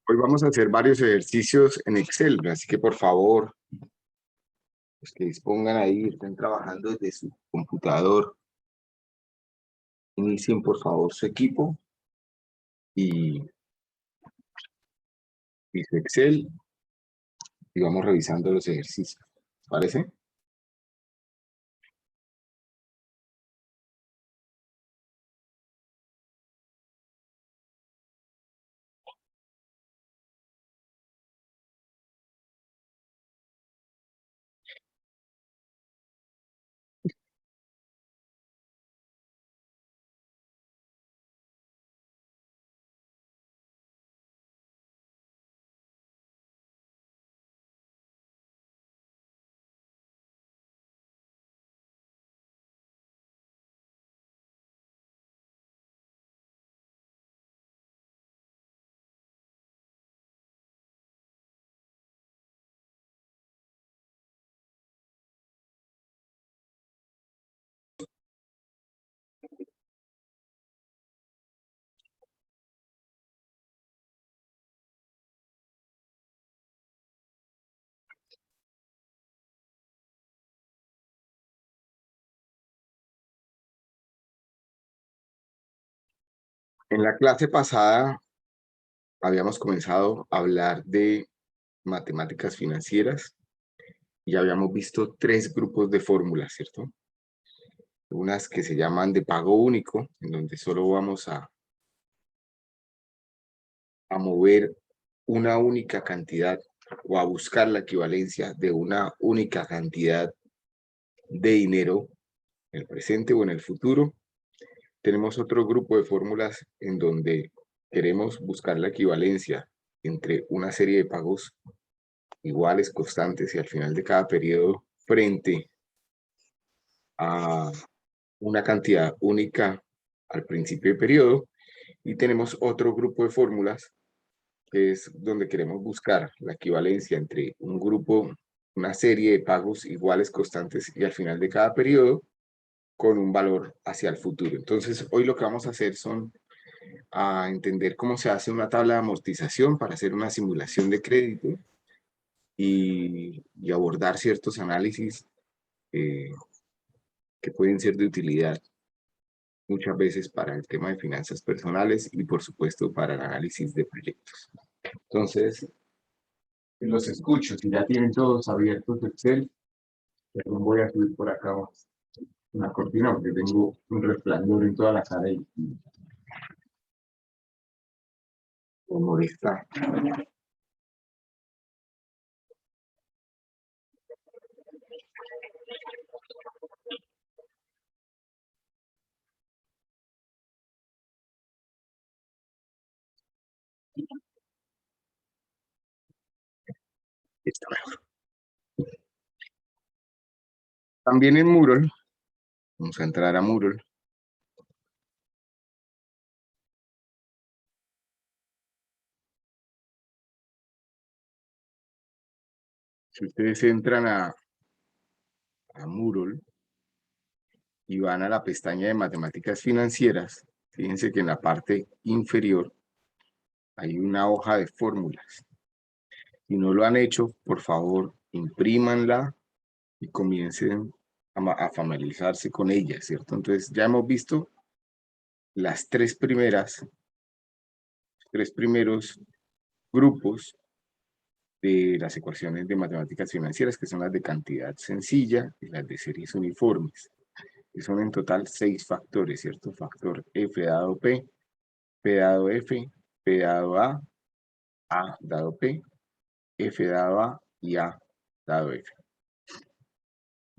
Hoy vamos a hacer varios ejercicios en Excel, así que por favor, los que dispongan ahí, estén trabajando desde su computador, inicien por favor su equipo y, y su Excel y vamos revisando los ejercicios. ¿Parece? En la clase pasada habíamos comenzado a hablar de matemáticas financieras y habíamos visto tres grupos de fórmulas, ¿cierto? Unas que se llaman de pago único, en donde solo vamos a mover una única cantidad o a buscar la equivalencia de una única cantidad de dinero en el presente o en el futuro. Tenemos otro grupo de fórmulas en donde queremos buscar la equivalencia entre una serie de pagos iguales, constantes y al final de cada periodo frente a una cantidad única al principio del periodo. Y tenemos otro grupo de fórmulas que es donde queremos buscar la equivalencia entre un grupo, una serie de pagos iguales, constantes y al final de cada periodo con un valor hacia el futuro. Entonces, hoy lo que vamos a hacer son a entender cómo se hace una tabla de amortización para hacer una simulación de crédito y abordar ciertos análisis eh, que pueden ser de utilidad muchas veces para el tema de finanzas personales y por supuesto para el análisis de proyectos. Entonces, los escucho, si ya tienen todos abiertos Excel, pero voy a subir por acá una cortina porque tengo un resplandor en toda la cara y me molesta. Está mejor. También en Moodle, vamos a entrar a Moodle. Si ustedes entran a Moodle y van a la pestaña de matemáticas financieras, fíjense que en la parte inferior hay una hoja de fórmulas. Si no lo han hecho, por favor, imprímanla y comiencen a familiarizarse con ella, ¿cierto? Entonces, ya hemos visto las tres primeros grupos de las ecuaciones de matemáticas financieras, que son las de cantidad sencilla y las de series uniformes, que son en total 6 factores, ¿cierto? Factor F dado P dado F, P dado A dado P, F dado A y A dado F.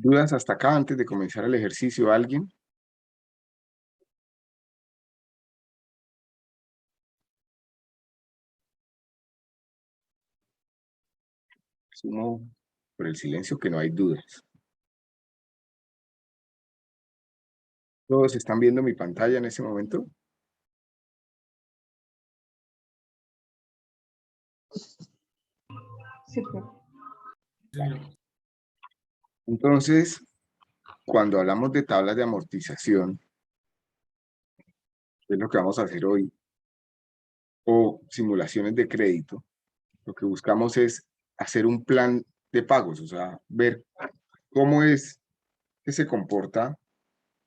¿Dudas hasta acá antes de comenzar el ejercicio alguien? Asumo por el silencio que no hay dudas. ¿Todos están viendo mi pantalla en ese momento? Sí, profe. Entonces, cuando hablamos de tablas de amortización, ¿qué es lo que vamos a hacer hoy? o simulaciones de crédito, lo que buscamos es hacer un plan de pagos, o sea, ver cómo es que se comporta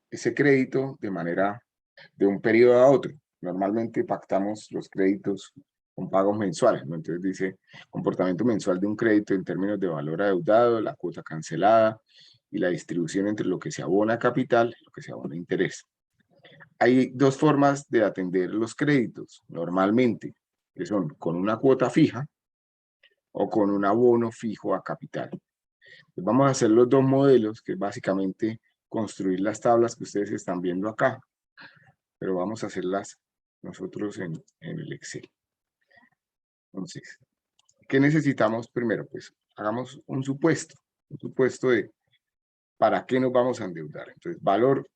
ese crédito de un periodo a otro. Normalmente pactamos los créditos con pagos mensuales, ¿no? Entonces dice comportamiento mensual de un crédito en términos de valor adeudado, la cuota cancelada y la distribución entre lo que se abona a capital y lo que se abona a interés. Hay dos formas de atender los créditos, normalmente, que son con una cuota fija o con un abono fijo a capital. Pues vamos a hacer los dos modelos, que es básicamente construir las tablas que ustedes están viendo acá, pero vamos a hacerlas nosotros en el Excel. Entonces, ¿qué necesitamos primero? Pues hagamos un supuesto de para qué nos vamos a endeudar. Entonces, valor,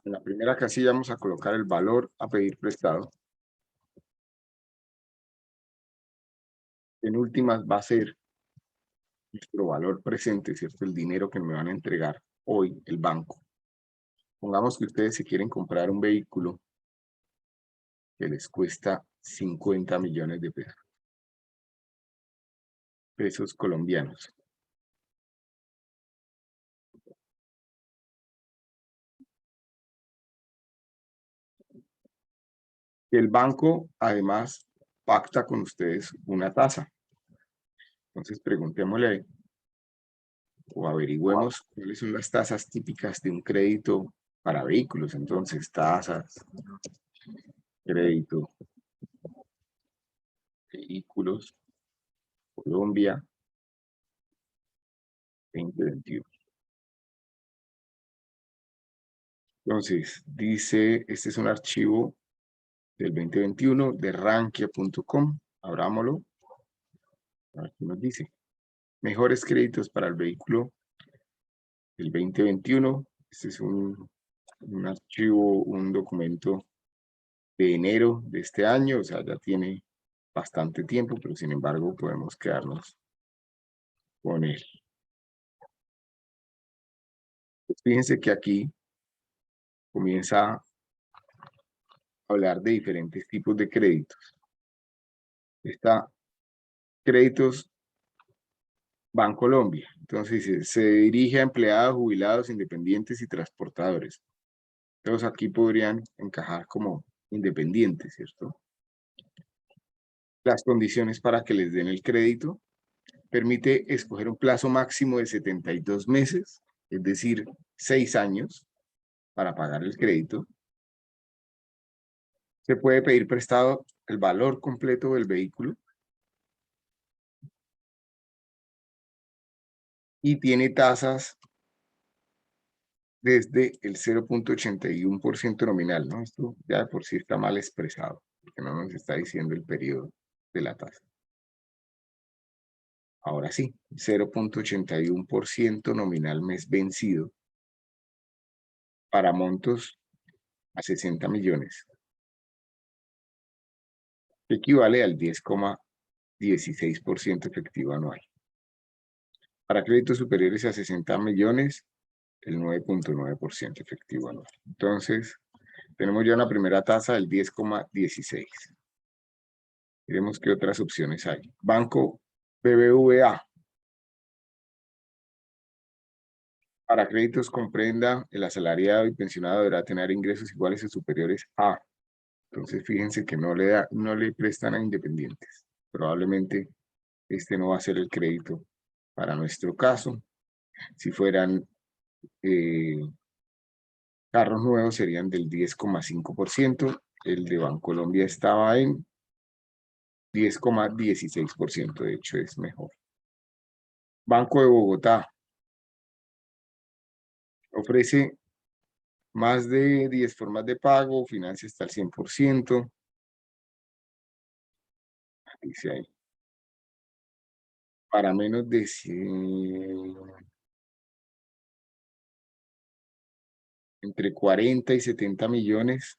en la primera casilla vamos a colocar el valor a pedir prestado. En últimas va a ser nuestro valor presente, ¿cierto? El dinero que me van a entregar hoy el banco. Pongamos que ustedes se quieren comprar un vehículo que les cuesta 50 millones de pesos colombianos. El banco, además, pacta con ustedes una tasa. Entonces, preguntémosle o averigüemos cuáles son las tasas típicas de un crédito para vehículos. Entonces, tasas, crédito, vehículos, Colombia, 2021. Entonces, dice, este es un archivo del 2021 de rankia.com. Abrámoslo. A ver qué nos dice. Mejores créditos para el vehículo del 2021. Este es un archivo, un documento de enero de este año, o sea, ya tiene bastante tiempo, pero sin embargo podemos quedarnos con él. Pues fíjense que aquí comienza a hablar de diferentes tipos de créditos. Está créditos Bancolombia. Entonces se dirige a empleados, jubilados, independientes y transportadores. Todos aquí podrían encajar como independientes, ¿cierto? Las condiciones para que les den el crédito. Permite escoger un plazo máximo de 72 meses, es decir, 6 años para pagar el crédito. Se puede pedir prestado el valor completo del vehículo y tiene tasas desde el 0.81% nominal, ¿no? Esto ya de por sí está mal expresado, porque no nos está diciendo el periodo de la tasa. Ahora sí, 0.81% nominal mes vencido para montos a 60 millones, que equivale al 10,16% efectivo anual. Para créditos superiores a 60 millones, el 9.9% efectivo anual. Entonces, tenemos ya una primera tasa del 10,16. Miremos qué otras opciones hay. Banco BBVA. Para créditos comprenda, el asalariado y pensionado deberá tener ingresos iguales o superiores a. Entonces, fíjense que no le prestan a independientes. Probablemente este no va a ser el crédito para nuestro caso. Si fueran carros nuevos serían del 10,5%. El de Bancolombia estaba en 10,16%. De hecho, es mejor. Banco de Bogotá ofrece más de 10 formas de pago, financia hasta el 100%. Dice ahí. Para menos de 100, entre 40 y 70 millones,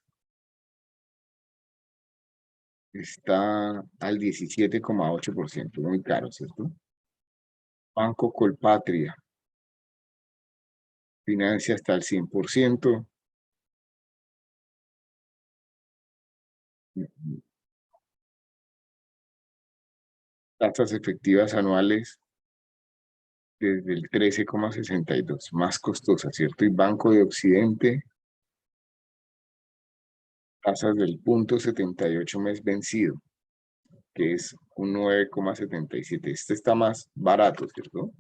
está al 17,8%. Muy caro, ¿cierto? Banco Colpatria financia hasta el 100%. Tasas efectivas anuales desde el 13,62, más costosa, ¿cierto? Y Banco de Occidente, tasas del 0,78 mes vencido, que es un 9,77. Este está más barato, ¿cierto?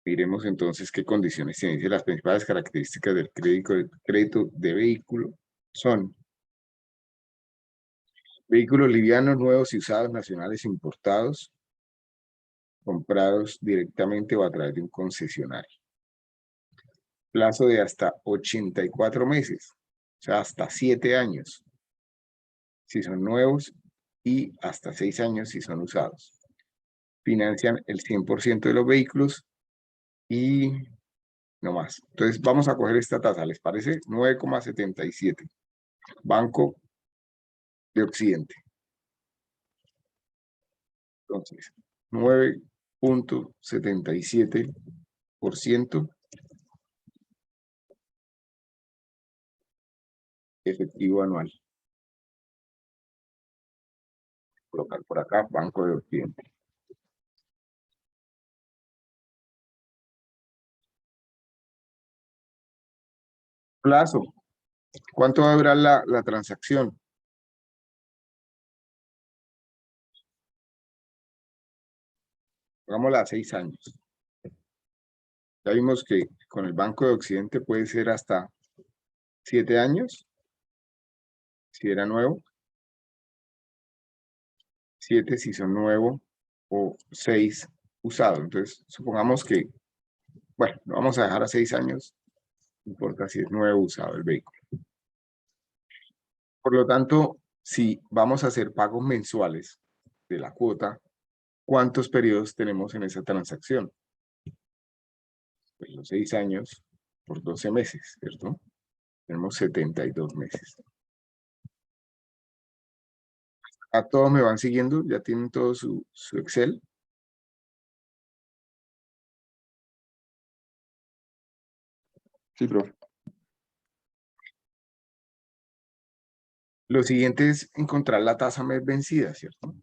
Miremos entonces qué condiciones tiene. Dice, las principales características del crédito de vehículo son vehículos livianos, nuevos y usados, nacionales importados, comprados directamente o a través de un concesionario. Plazo de hasta 84 meses, o sea, hasta 7 años, si son nuevos, y hasta 6 años si son usados. Financian el 100% de los vehículos y no más. Entonces, vamos a coger esta tasa, ¿les parece? 9,77. Banco de Occidente. Entonces, 9,77% efectivo anual. Colocar por acá, Banco de Occidente. Plazo. ¿Cuánto va a durar la transacción? Hagámosla a 6 años. Ya vimos que con el Banco de Occidente puede ser hasta 7 años, si era nuevo, 7 si son nuevo, o 6 usado. Entonces, supongamos que, bueno, lo vamos a dejar a 6 años, no importa si es nuevo o usado el vehículo. Por lo tanto, si vamos a hacer pagos mensuales de la cuota, ¿cuántos periodos tenemos en esa transacción? Pues los 6 años por 12 meses, ¿cierto? Tenemos 72 meses. ¿A todos me van siguiendo? ¿Ya tienen todo su Excel? Sí, profe. Lo siguiente es encontrar la tasa mes vencida, ¿cierto?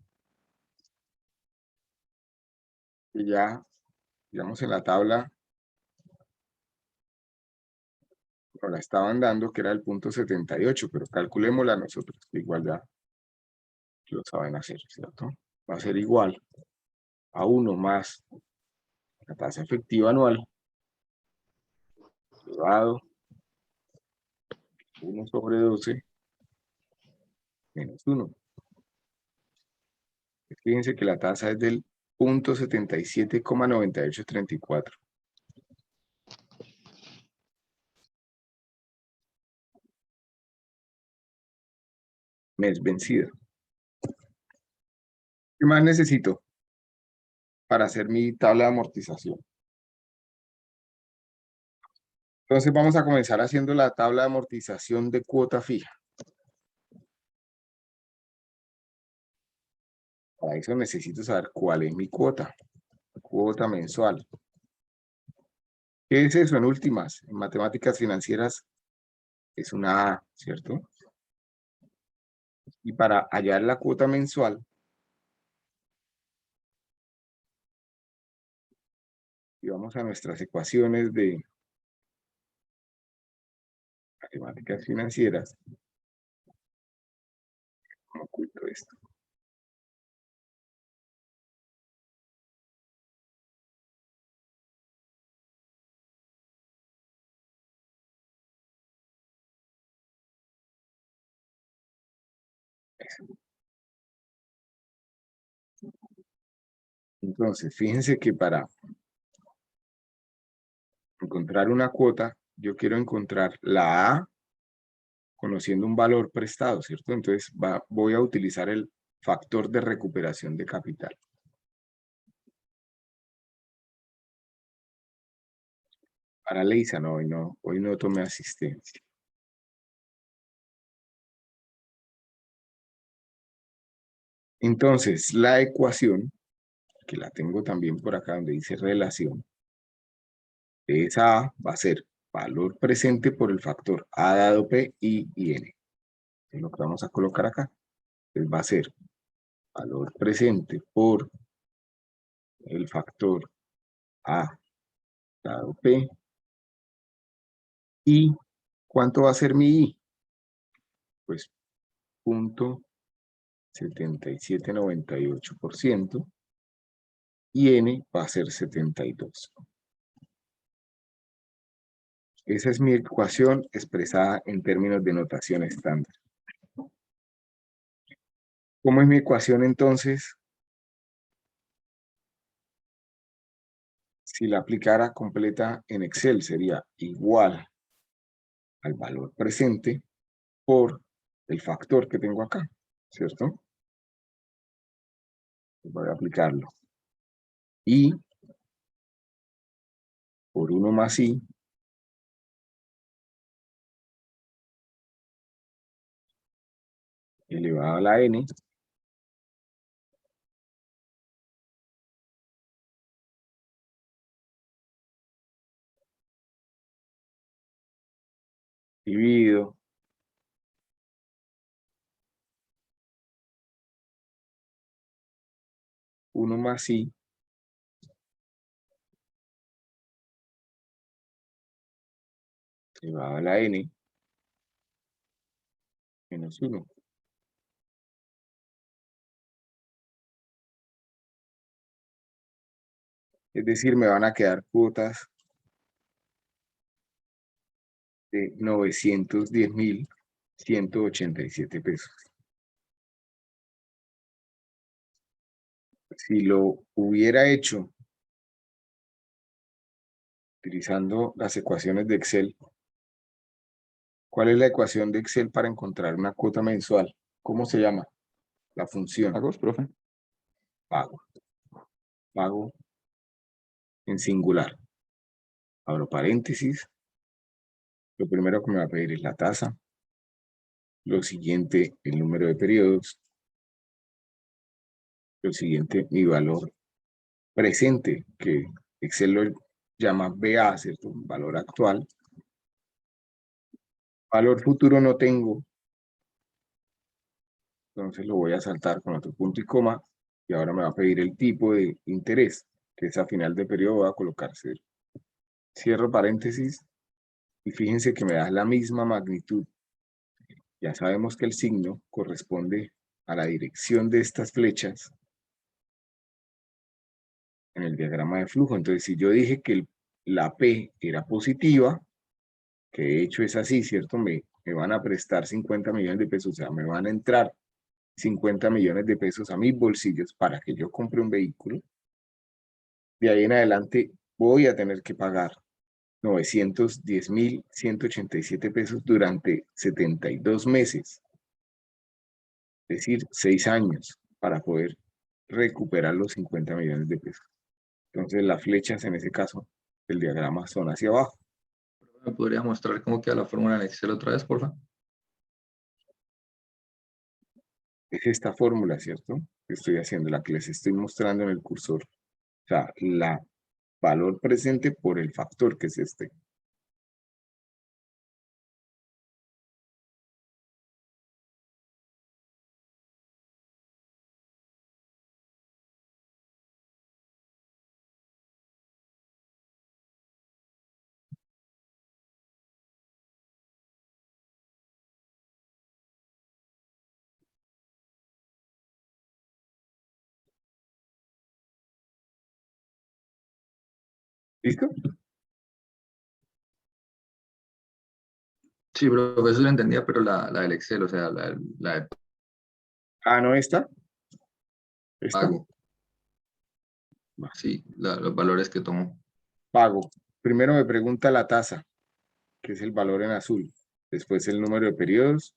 Y ya, digamos, en la tabla nos la estaban dando, que era el 0,78, pero calculémosla nosotros, que igual ya lo saben hacer, ¿cierto? Va a ser igual a 1 más la tasa efectiva anual, elevado 1/12 menos 1. Fíjense que la tasa es del 0,77,9834. Mes vencida. ¿Qué más necesito para hacer mi tabla de amortización? Entonces vamos a comenzar haciendo la tabla de amortización de cuota fija. Para eso necesito saber cuál es mi cuota. Cuota mensual. ¿Qué es eso en últimas? En matemáticas financieras es una A, ¿cierto? Y para hallar la cuota mensual, y vamos a nuestras ecuaciones de matemáticas financieras. ¿Cómo oculto esto? Entonces, fíjense que para encontrar una cuota, yo quiero encontrar la A conociendo un valor prestado, ¿cierto? Entonces voy a utilizar el factor de recuperación de capital. Para Leisa, no, hoy no tomé asistencia. Entonces, la ecuación, que la tengo también por acá donde dice relación, de esa A va a ser valor presente por el factor A dado P, I y N. Entonces, lo que vamos a colocar acá va a ser valor presente por el factor A dado P. ¿Y cuánto va a ser mi I? Pues 0.7798%. Y N va a ser 72. Esa es mi ecuación expresada en términos de notación estándar. ¿Cómo es mi ecuación entonces? Si la aplicara completa en Excel sería igual al valor presente por el factor que tengo acá, ¿cierto? Voy a aplicarlo. I por 1 más I elevado a la N dividido 1 más I elevado a la N menos 1. Es decir, me van a quedar cuotas de 910.187 pesos. Si lo hubiera hecho utilizando las ecuaciones de Excel, ¿cuál es la ecuación de Excel para encontrar una cuota mensual? ¿Cómo se llama? La función. ¿Pagos, profe? Pago. Pago en singular. Abro paréntesis. Lo primero que me va a pedir es la tasa. Lo siguiente, el número de periodos. Lo siguiente, mi valor presente, que Excel lo llama BA, ¿cierto? Valor actual. Valor futuro no tengo. Entonces lo voy a saltar con otro punto y coma. Y ahora me va a pedir el tipo de interés, que es a final de periodo voy a colocar 0. Cierro paréntesis. Y fíjense que me da la misma magnitud. Ya sabemos que el signo corresponde a la dirección de estas flechas en el diagrama de flujo. Entonces, si yo dije que la P era positiva, que de hecho es así, ¿cierto? Me van a prestar 50 millones de pesos, o sea, me van a entrar 50 millones de pesos a mis bolsillos para que yo compre un vehículo. De ahí en adelante voy a tener que pagar 910.187 pesos durante 72 meses. Es decir, 6 años para poder recuperar los 50 millones de pesos. Entonces las flechas en ese caso del diagrama son hacia abajo. ¿Me podría mostrar cómo queda la fórmula en Excel otra vez, porfa? Es esta fórmula, ¿cierto? Que estoy haciendo, la que les estoy mostrando en el cursor. O sea, la valor presente por el factor que es este. ¿Listo? Sí, profe, eso lo entendía, pero la del Excel, o sea, la de Ah, ¿no está? ¿Está? pago, sí, los valores que tomo. Pago. Primero me pregunta la tasa, que es el valor en azul. Después el número de periodos,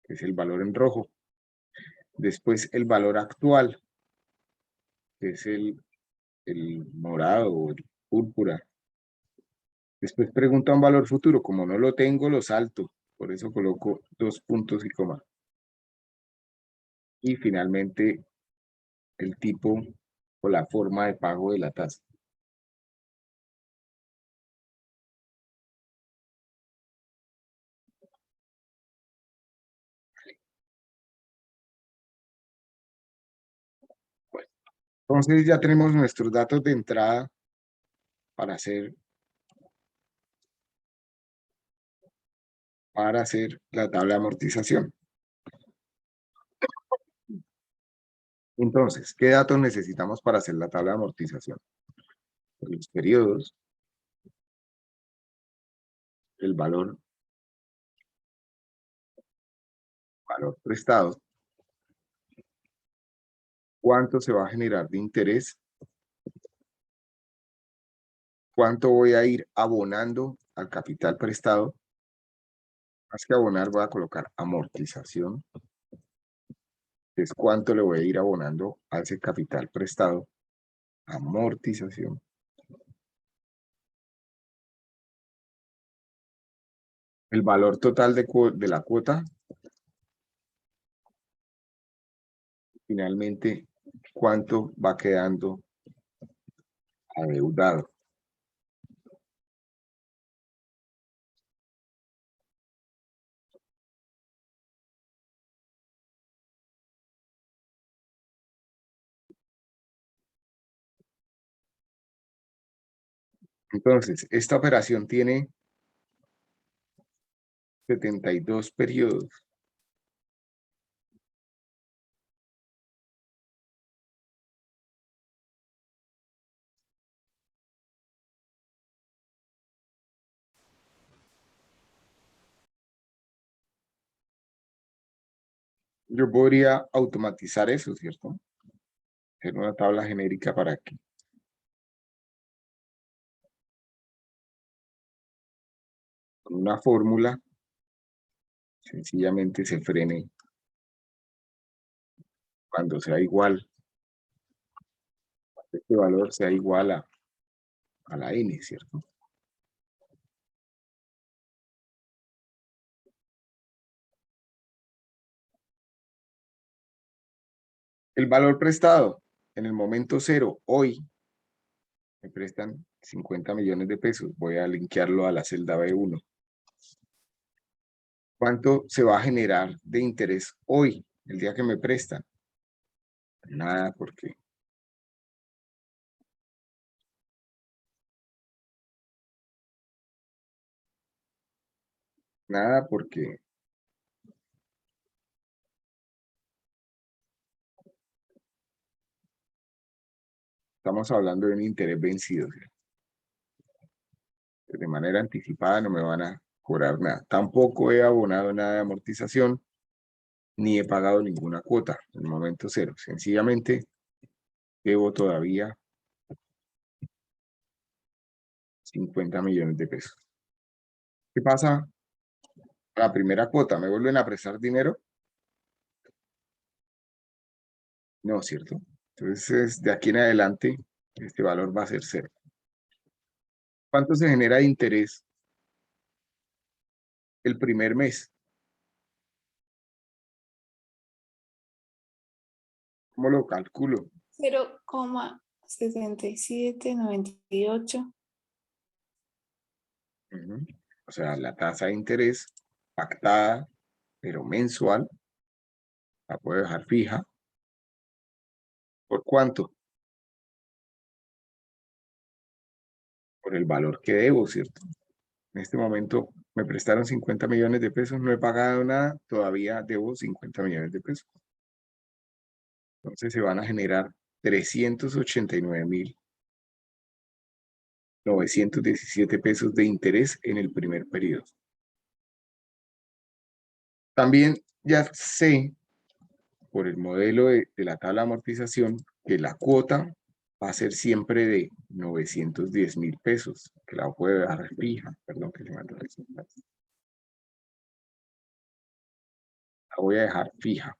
que es el valor en rojo. Después el valor actual, que es el morado o el púrpura. Después pregunta un valor futuro. Como no lo tengo, lo salto. Por eso coloco 2 puntos y coma. Y finalmente el tipo o la forma de pago de la tasa. Entonces ya tenemos nuestros datos de entrada para hacer la tabla de amortización. Entonces, ¿qué datos necesitamos para hacer la tabla de amortización? Los periodos, el valor prestado, cuánto se va a generar de interés, cuánto voy a ir abonando al capital prestado. Más que abonar, voy a colocar amortización, que es cuánto le voy a ir abonando a ese capital prestado. Amortización. El valor total de la cuota. Finalmente, cuánto va quedando adeudado. Entonces, esta operación tiene 72 periodos. Yo podría automatizar eso, ¿cierto? Hacer una tabla genérica para que con una fórmula sencillamente se frene cuando sea igual, este valor sea igual a la n, ¿cierto? El valor prestado en el momento cero, hoy, me prestan 50 millones de pesos. Voy a linkearlo a la celda B1. ¿Cuánto se va a generar de interés hoy, el día que me prestan? Nada, porque estamos hablando de un interés vencido, ¿sí? De manera anticipada no me van a cobrar nada. Tampoco he abonado nada de amortización, ni he pagado ninguna cuota en el momento cero. Sencillamente debo todavía 50 millones de pesos. ¿Qué pasa? La primera cuota, ¿me vuelven a prestar dinero? No, ¿cierto? Entonces, de aquí en adelante, este valor va a ser cero. ¿Cuánto se genera de interés el primer mes? ¿Cómo lo calculo? 0,6798. O sea, la tasa de interés pactada, pero mensual, la puedo dejar fija. ¿Por cuánto? Por el valor que debo, ¿cierto? En este momento me prestaron 50 millones de pesos, no he pagado nada, todavía debo 50 millones de pesos. Entonces se van a generar 389.917 pesos de interés en el primer periodo. También ya sé, por el modelo de la tabla de amortización, que la cuota va a ser siempre de 910.000 pesos, que la puedo dejar fija, perdón que le mando la voy a dejar fija,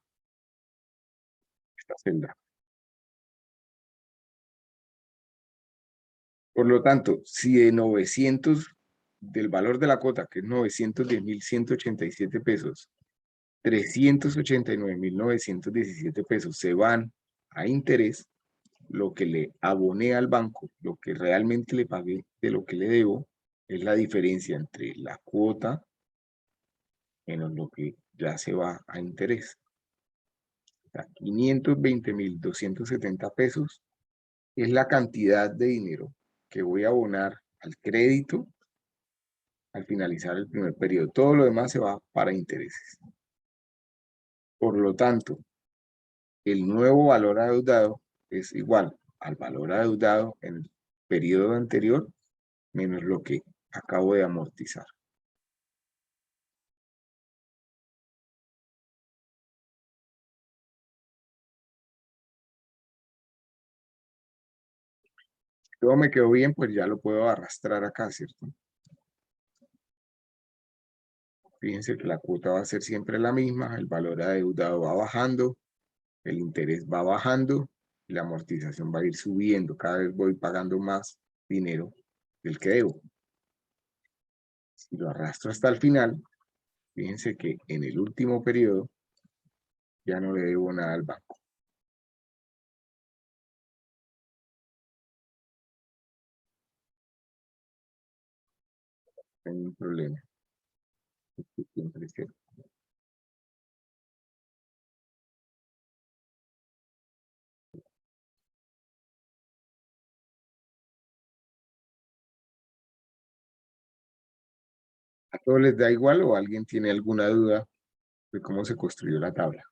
esta celda. Por lo tanto, si de 900, del valor de la cuota, que es 910.187 pesos, 389.917 pesos se van a interés, lo que le aboné al banco, lo que realmente le pagué de lo que le debo, es la diferencia entre la cuota menos lo que ya se va a interés. O sea, 520.270 pesos es la cantidad de dinero que voy a abonar al crédito al finalizar el primer periodo. Todo lo demás se va para intereses. Por lo tanto, el nuevo valor adeudado es igual al valor adeudado en el periodo anterior menos lo que acabo de amortizar. Si todo me quedó bien, pues ya lo puedo arrastrar acá, ¿cierto? Fíjense que la cuota va a ser siempre la misma, el valor adeudado va bajando, el interés va bajando y la amortización va a ir subiendo. Cada vez voy pagando más dinero del que debo. Si lo arrastro hasta el final, fíjense que en el último periodo ya no le debo nada al banco. No hay ningún problema. Siempre es cierto. ¿A todos les da igual o alguien tiene alguna duda de cómo se construyó la tabla?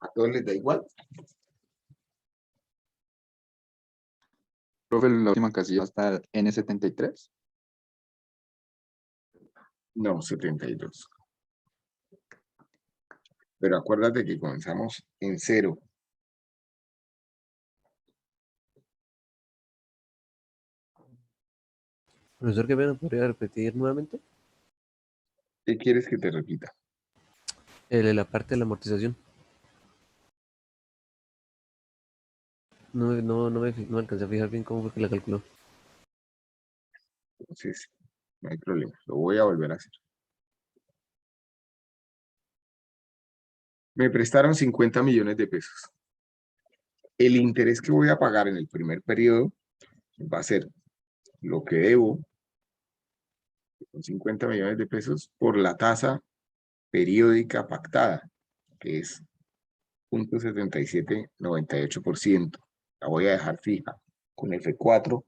¿A todos les da igual? Profe, la última casilla está N73. No, 72. Pero acuérdate que comenzamos en 0. Profesor, ¿qué me podría repetir nuevamente? ¿Qué quieres que te repita? La parte de la amortización. No me alcancé a fijar bien cómo fue que la calculó. Entonces, no hay problema. Lo voy a volver a hacer. Me prestaron 50 millones de pesos. El interés que voy a pagar en el primer periodo va a ser lo que debo, con 50 millones de pesos, por la tasa periódica pactada, que es 0.7798%. La voy a dejar fija. Con F4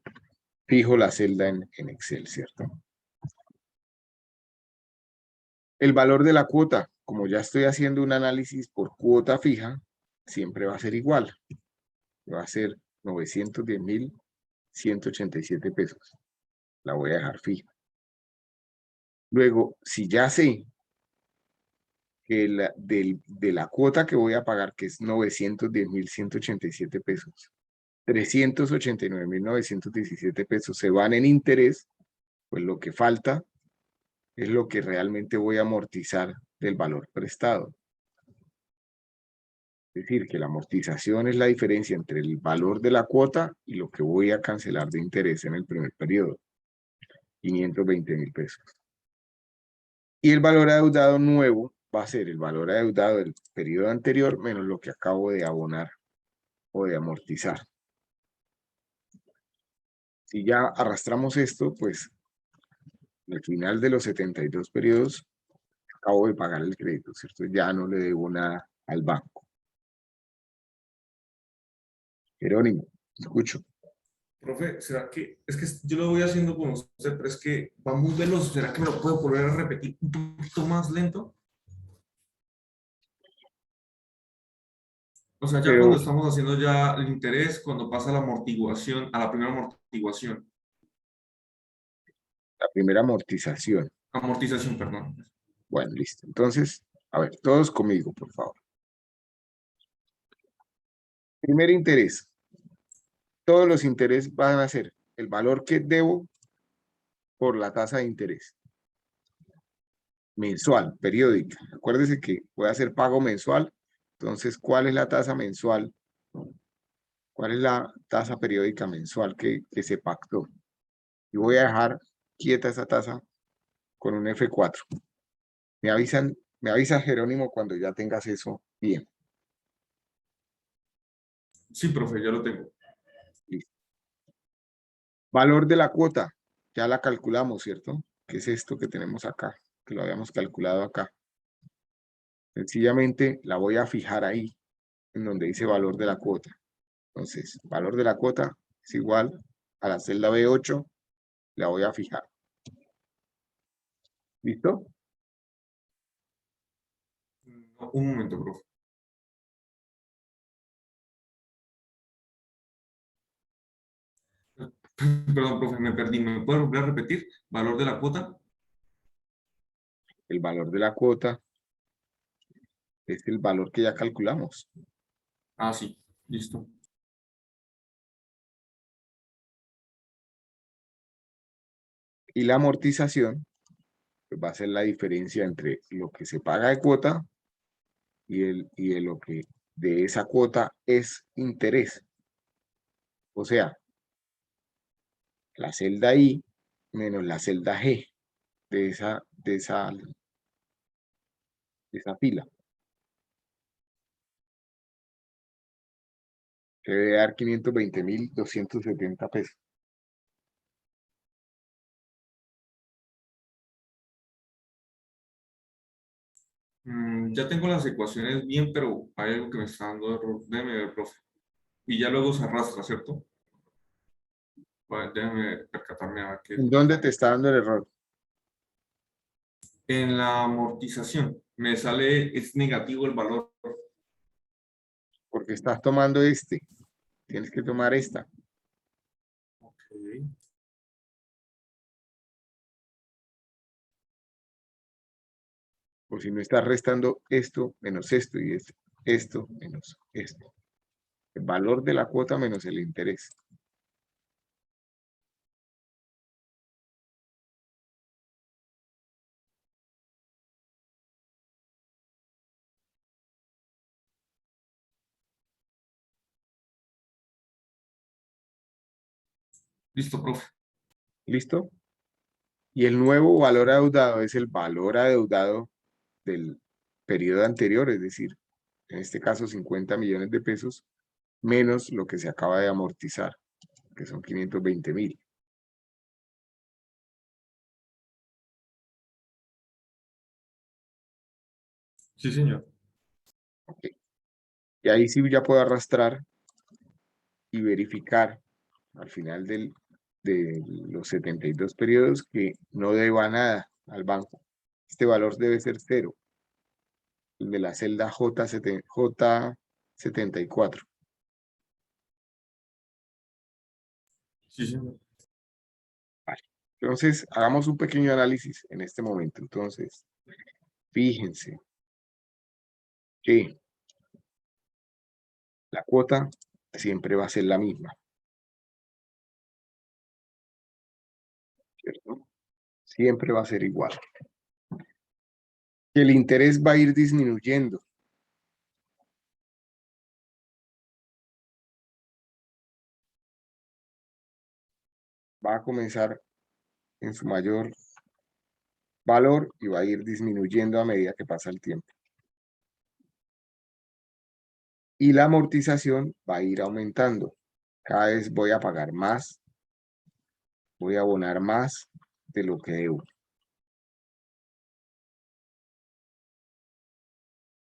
fijo la celda en Excel, ¿cierto? El valor de la cuota, como ya estoy haciendo un análisis por cuota fija, siempre va a ser igual. Va a ser 910.187 pesos. La voy a dejar fija. Luego, si ya sé que de la cuota que voy a pagar, que es 910.187 pesos, 389.917 pesos se van en interés, pues lo que falta es lo que realmente voy a amortizar del valor prestado. Es decir, que la amortización es la diferencia entre el valor de la cuota y lo que voy a cancelar de interés en el primer periodo, 520.000 pesos. Y el valor adeudado nuevo va a ser el valor adeudado del periodo anterior menos lo que acabo de abonar o de amortizar. Si ya arrastramos esto, pues al final de los 72 periodos acabo de pagar el crédito, ¿cierto? Ya no le debo nada al banco. Jerónimo, escucho. Profe, ¿será que es que yo lo voy haciendo con usted, pero es que va muy veloz? ¿Será que me lo puedo volver a repetir un poquito más lento? O sea, ya Pero cuando estamos haciendo ya el interés, cuando pasa la amortiguación, a la primera amortiguación, la primera amortización. amortización, perdón. Bueno, listo. Entonces, a ver, todos conmigo, por favor. Primer interés. Todos los intereses van a ser el valor que debo por la tasa de interés. Mensual, periódica. Acuérdese que voy a hacer pago mensual. Entonces, ¿cuál es la tasa mensual? ¿Cuál es la tasa periódica mensual que se pactó? Y voy a dejar quieta esa tasa con un F4. Me avisa Jerónimo cuando ya tengas eso bien. Sí, profe, ya lo tengo. Valor de la cuota, ya la calculamos, ¿cierto? ¿Qué es esto que tenemos acá? Que lo habíamos calculado acá. Sencillamente la voy a fijar ahí, en donde dice valor de la cuota. Entonces, valor de la cuota es igual a la celda B8, la voy a fijar. ¿Listo? No, un momento, profe. Perdón, profe, me perdí. ¿Me puede volver a repetir? ¿Valor de la cuota? El valor de la cuota es el valor que ya calculamos. Ah, sí. Listo. Y la amortización pues, va a ser la diferencia entre lo que se paga de cuota y de lo que de esa cuota es interés. O sea, la celda I menos la celda G de esa fila. Que debe dar 520.270 pesos. Ya tengo las ecuaciones bien, pero hay algo que me está dando error. Déjeme ver, profe. Y ya luego se arrastra, ¿cierto? Vale, déjeme percatarme a ver qué. ¿En dónde te está dando el error? En la amortización me sale, es negativo el valor. Porque estás tomando este. Tienes que tomar esta. Ok. O si no estás restando esto menos esto y esto menos esto. El valor de la cuota menos el interés. Listo, profe. ¿Listo? Y el nuevo valor adeudado es el valor adeudado del periodo anterior, es decir, en este caso 50 millones de pesos, menos lo que se acaba de amortizar, que son 520.000. Sí, señor. Ok. Y ahí sí ya puedo arrastrar y verificar al final de los 72 periodos que no deba nada al banco. Este valor debe ser 0. El de la celda J74. Sí, señor. Vale. Entonces, hagamos un pequeño análisis en este momento. Entonces, fíjense que la cuota siempre va a ser la misma, ¿cierto? Siempre va a ser igual. Que el interés va a ir disminuyendo. Va a comenzar en su mayor valor y va a ir disminuyendo a medida que pasa el tiempo. Y la amortización va a ir aumentando. Cada vez voy a pagar más, voy a abonar más de lo que debo.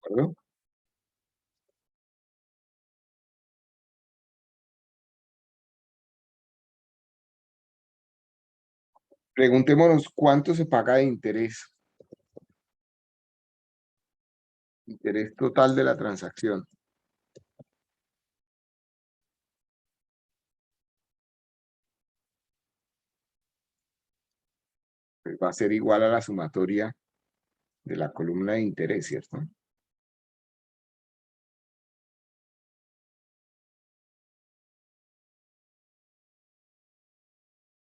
¿De acuerdo? Preguntémonos cuánto se paga de interés. Interés total de la transacción. Pues va a ser igual a la sumatoria de la columna de interés, ¿cierto?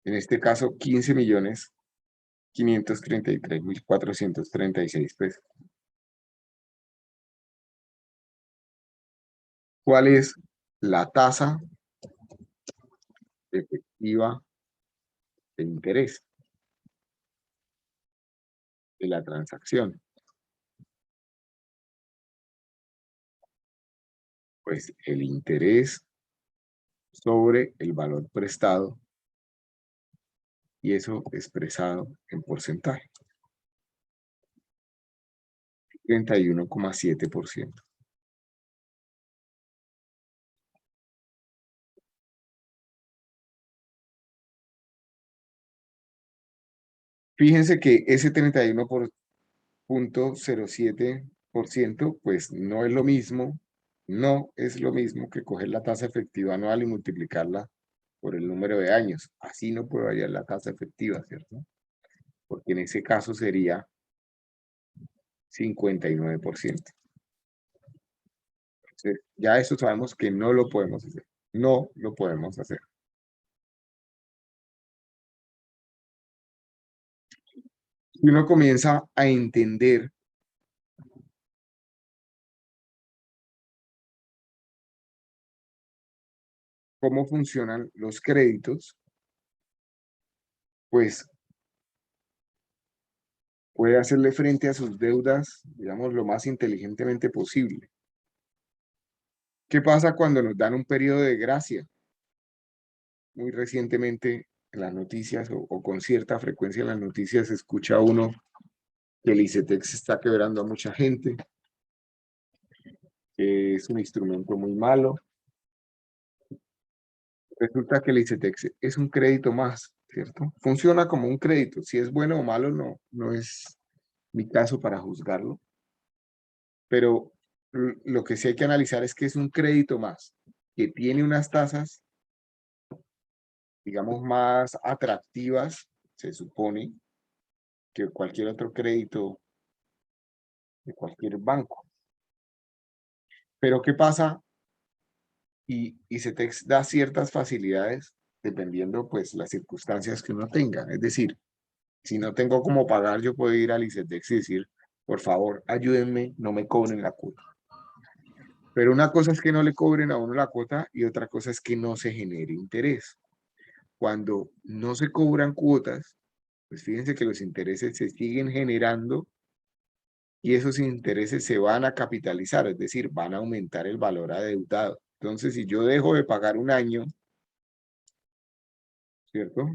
En este caso, 15.533.436 pesos. ¿Cuál es la tasa efectiva de interés? de la transacción. Pues el interés sobre el valor prestado y eso expresado en porcentaje. 31,7%. Fíjense que ese 31,07% pues no es lo mismo, que coger la tasa efectiva anual y multiplicarla por el número de años. Así no puede variar la tasa efectiva, ¿cierto? Porque en ese caso sería 59%. Entonces, ya eso sabemos que no lo podemos hacer. No lo podemos hacer. Si uno comienza a entender cómo funcionan los créditos, pues puede hacerle frente a sus deudas, digamos, lo más inteligentemente posible. ¿Qué pasa cuando nos dan un periodo de gracia? Muy recientemente en las noticias o con cierta frecuencia en las noticias se escucha uno que el ICETEX está quebrando a mucha gente, que es un instrumento muy malo. Resulta que el ICETEX es un crédito más, ¿cierto? Funciona como un crédito. Si es bueno o malo, no es mi caso para juzgarlo. Pero lo que sí hay que analizar es que es un crédito más, que tiene unas tasas, digamos, más atractivas, se supone, que cualquier otro crédito de cualquier banco. Pero ¿qué pasa? Y CETEX da ciertas facilidades dependiendo, pues, las circunstancias que uno tenga. Es decir, si no tengo cómo pagar, yo puedo ir al ICETEX y decir, por favor, ayúdenme, no me cobren la cuota. Pero una cosa es que no le cobren a uno la cuota y otra cosa es que no se genere interés. Cuando no se cobran cuotas, pues fíjense que los intereses se siguen generando y esos intereses se van a capitalizar, es decir, van a aumentar el valor adeudado. Entonces, si yo dejo de pagar un año, ¿cierto?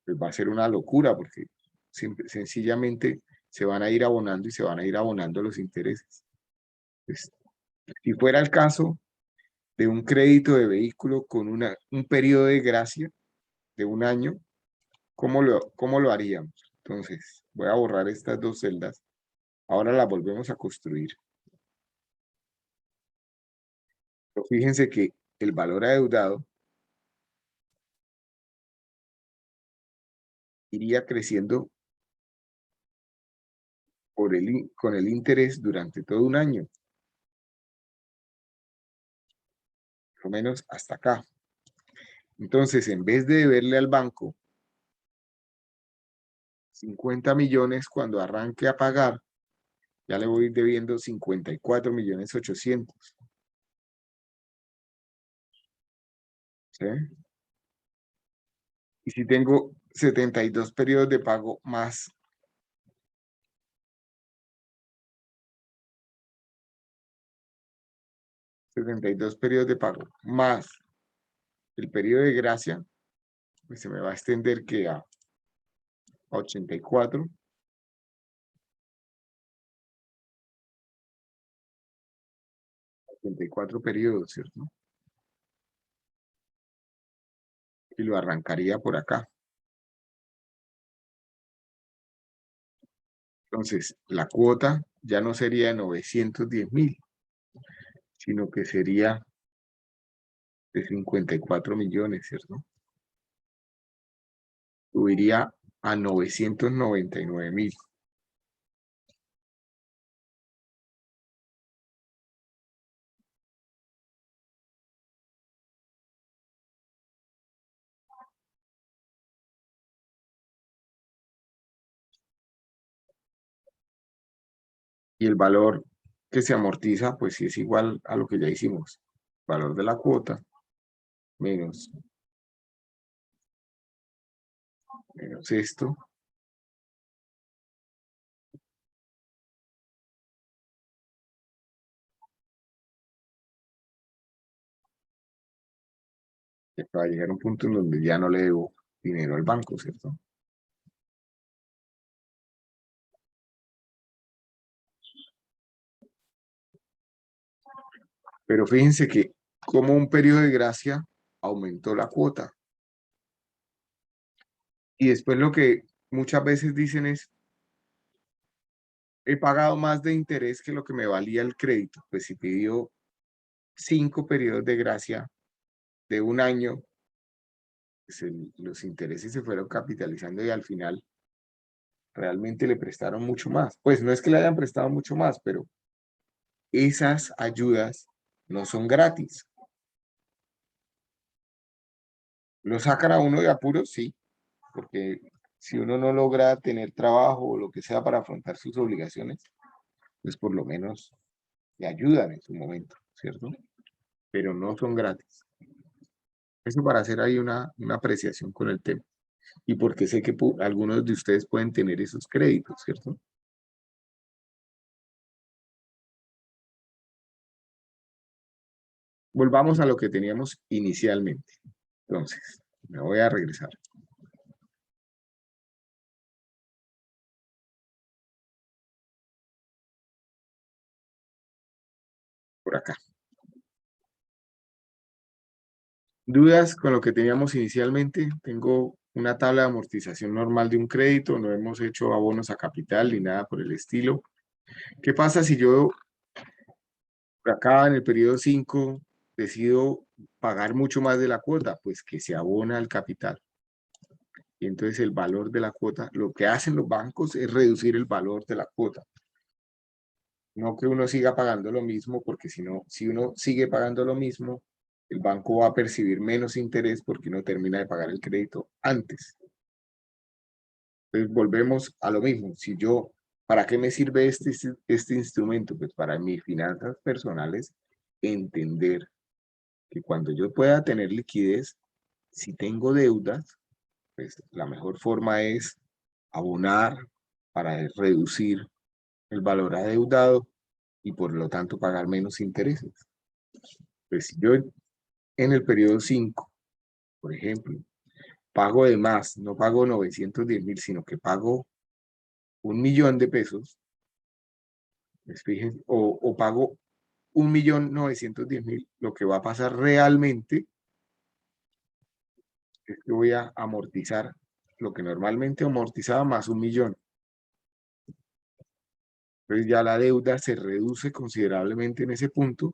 Pues va a ser una locura porque sencillamente se van a ir abonando y se van a ir abonando los intereses. Pues, si fuera el caso de un crédito de vehículo con un periodo de gracia de un año, ¿cómo lo haríamos? Entonces, voy a borrar estas dos celdas. Ahora las volvemos a construir. Pero fíjense que el valor adeudado iría creciendo con el interés durante todo un año. Por lo menos hasta acá. Entonces, en vez de deberle al banco 50 millones cuando arranque a pagar, ya le voy debiendo 54.800.000. ¿Sí? Y si tengo 72 periodos de pago más 72 periodos de pago más el periodo de gracia, pues se me va a extender que a 84. 84 periodos, ¿cierto? Y lo arrancaría por acá. Entonces, la cuota ya no sería de 910.000, sino que sería de 54 millones, ¿cierto? Subiría a 999.000. Y el valor que se amortiza, pues sí es igual a lo que ya hicimos. Valor de la cuota menos esto Ya va a llegar un punto en donde ya no le debo dinero al banco, ¿cierto? Pero fíjense que como un periodo de gracia aumentó la cuota. Y después lo que muchas veces dicen es, he pagado más de interés que lo que me valía el crédito. Pues si pidió 5 periodos de gracia de un año, pues los intereses se fueron capitalizando y al final realmente le prestaron mucho más. Pues no es que le hayan prestado mucho más, pero esas ayudas no son gratis. ¿Lo sacan a uno de apuros? Sí, porque si uno no logra tener trabajo o lo que sea para afrontar sus obligaciones, pues por lo menos le ayudan en su momento, ¿cierto? Pero no son gratis. Eso para hacer ahí una apreciación con el tema. Y porque sé que algunos de ustedes pueden tener esos créditos, ¿cierto? Volvamos a lo que teníamos inicialmente. Entonces, me voy a regresar. Por acá. ¿Dudas con lo que teníamos inicialmente? Tengo una tabla de amortización normal de un crédito, no hemos hecho abonos a capital ni nada por el estilo. ¿Qué pasa si yo por acá en el periodo 5 decido pagar mucho más de la cuota? Pues que se abona al capital. Y entonces el valor de la cuota, lo que hacen los bancos es reducir el valor de la cuota. No que uno siga pagando lo mismo, porque si no, si uno sigue pagando lo mismo, el banco va a percibir menos interés porque uno termina de pagar el crédito antes. Entonces volvemos a lo mismo. Si yo, ¿para qué me sirve este instrumento? Pues para mis finanzas personales, entender que cuando yo pueda tener liquidez, si tengo deudas, pues la mejor forma es abonar para reducir el valor adeudado y por lo tanto pagar menos intereses. Pues si yo en el periodo 5, por ejemplo, pago de más, no pago 910.000, sino que pago 1.000.000 de pesos, pues fíjense, o pago 1.910.000, lo que va a pasar realmente es que voy a amortizar lo que normalmente amortizaba más 1.000.000. Entonces ya la deuda se reduce considerablemente en ese punto.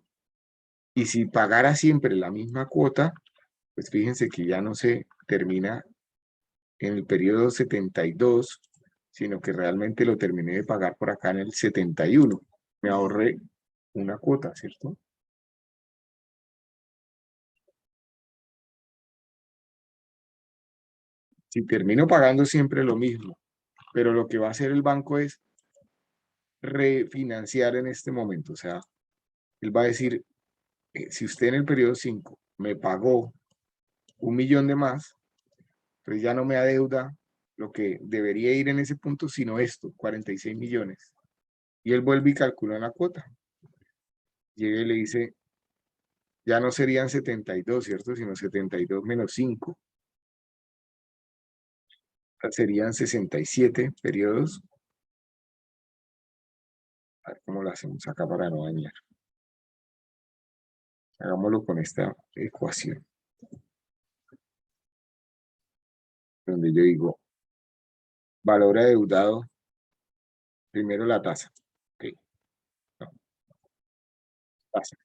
Y si pagara siempre la misma cuota, pues fíjense que ya no se termina en el periodo 72, sino que realmente lo terminé de pagar por acá en el 71. Me ahorré una cuota, ¿cierto? Si termino pagando siempre lo mismo, pero lo que va a hacer el banco es refinanciar en este momento. O sea, él va a decir, si usted en el periodo 5 me pagó 1.000.000 de más, pues ya no me adeuda lo que debería ir en ese punto, sino esto, 46 millones. Y él vuelve y calcula la cuota. Llega y le dice, ya no serían 72, ¿cierto? Sino 72 menos 5. Serían 67 periodos. A ver cómo lo hacemos acá para no dañar. Hagámoslo con esta ecuación. Donde yo digo, valor adeudado, primero la tasa. Ok. No, tasa.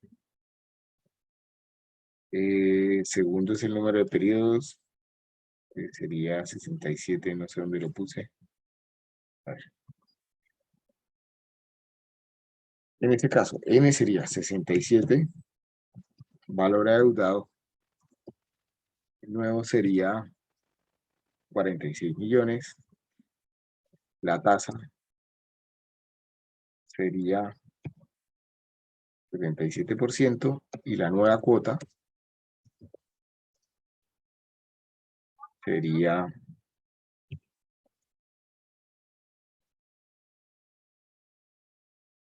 Segundo es el número de periodos. Sería 67, no sé dónde lo puse. A ver. En este caso, N sería 67, valor adeudado. El nuevo sería 46 millones. La tasa sería 77% y la nueva cuota sería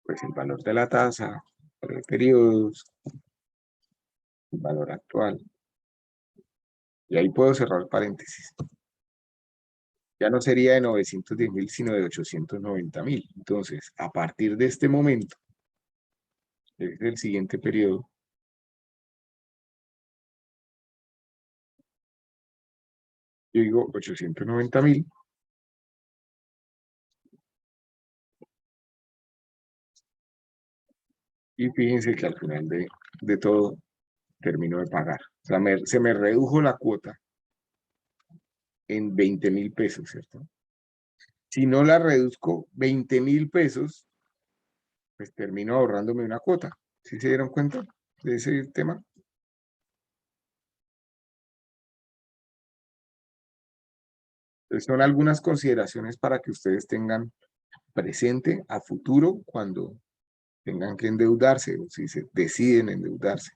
pues el valor de la tasa, por los periodos, el valor actual. Y ahí puedo cerrar paréntesis. Ya no sería de 910.000, sino de 890.000. Entonces, a partir de este momento, es el siguiente periodo, yo digo 890.000. Y fíjense que al final de todo termino de pagar. O sea, se me redujo la cuota en 20.000 pesos, ¿cierto? Si no la reduzco 20.000 pesos, pues termino ahorrándome una cuota. ¿Sí se dieron cuenta de ese tema? Entonces, son algunas consideraciones para que ustedes tengan presente a futuro cuando tengan que endeudarse o si se deciden endeudarse.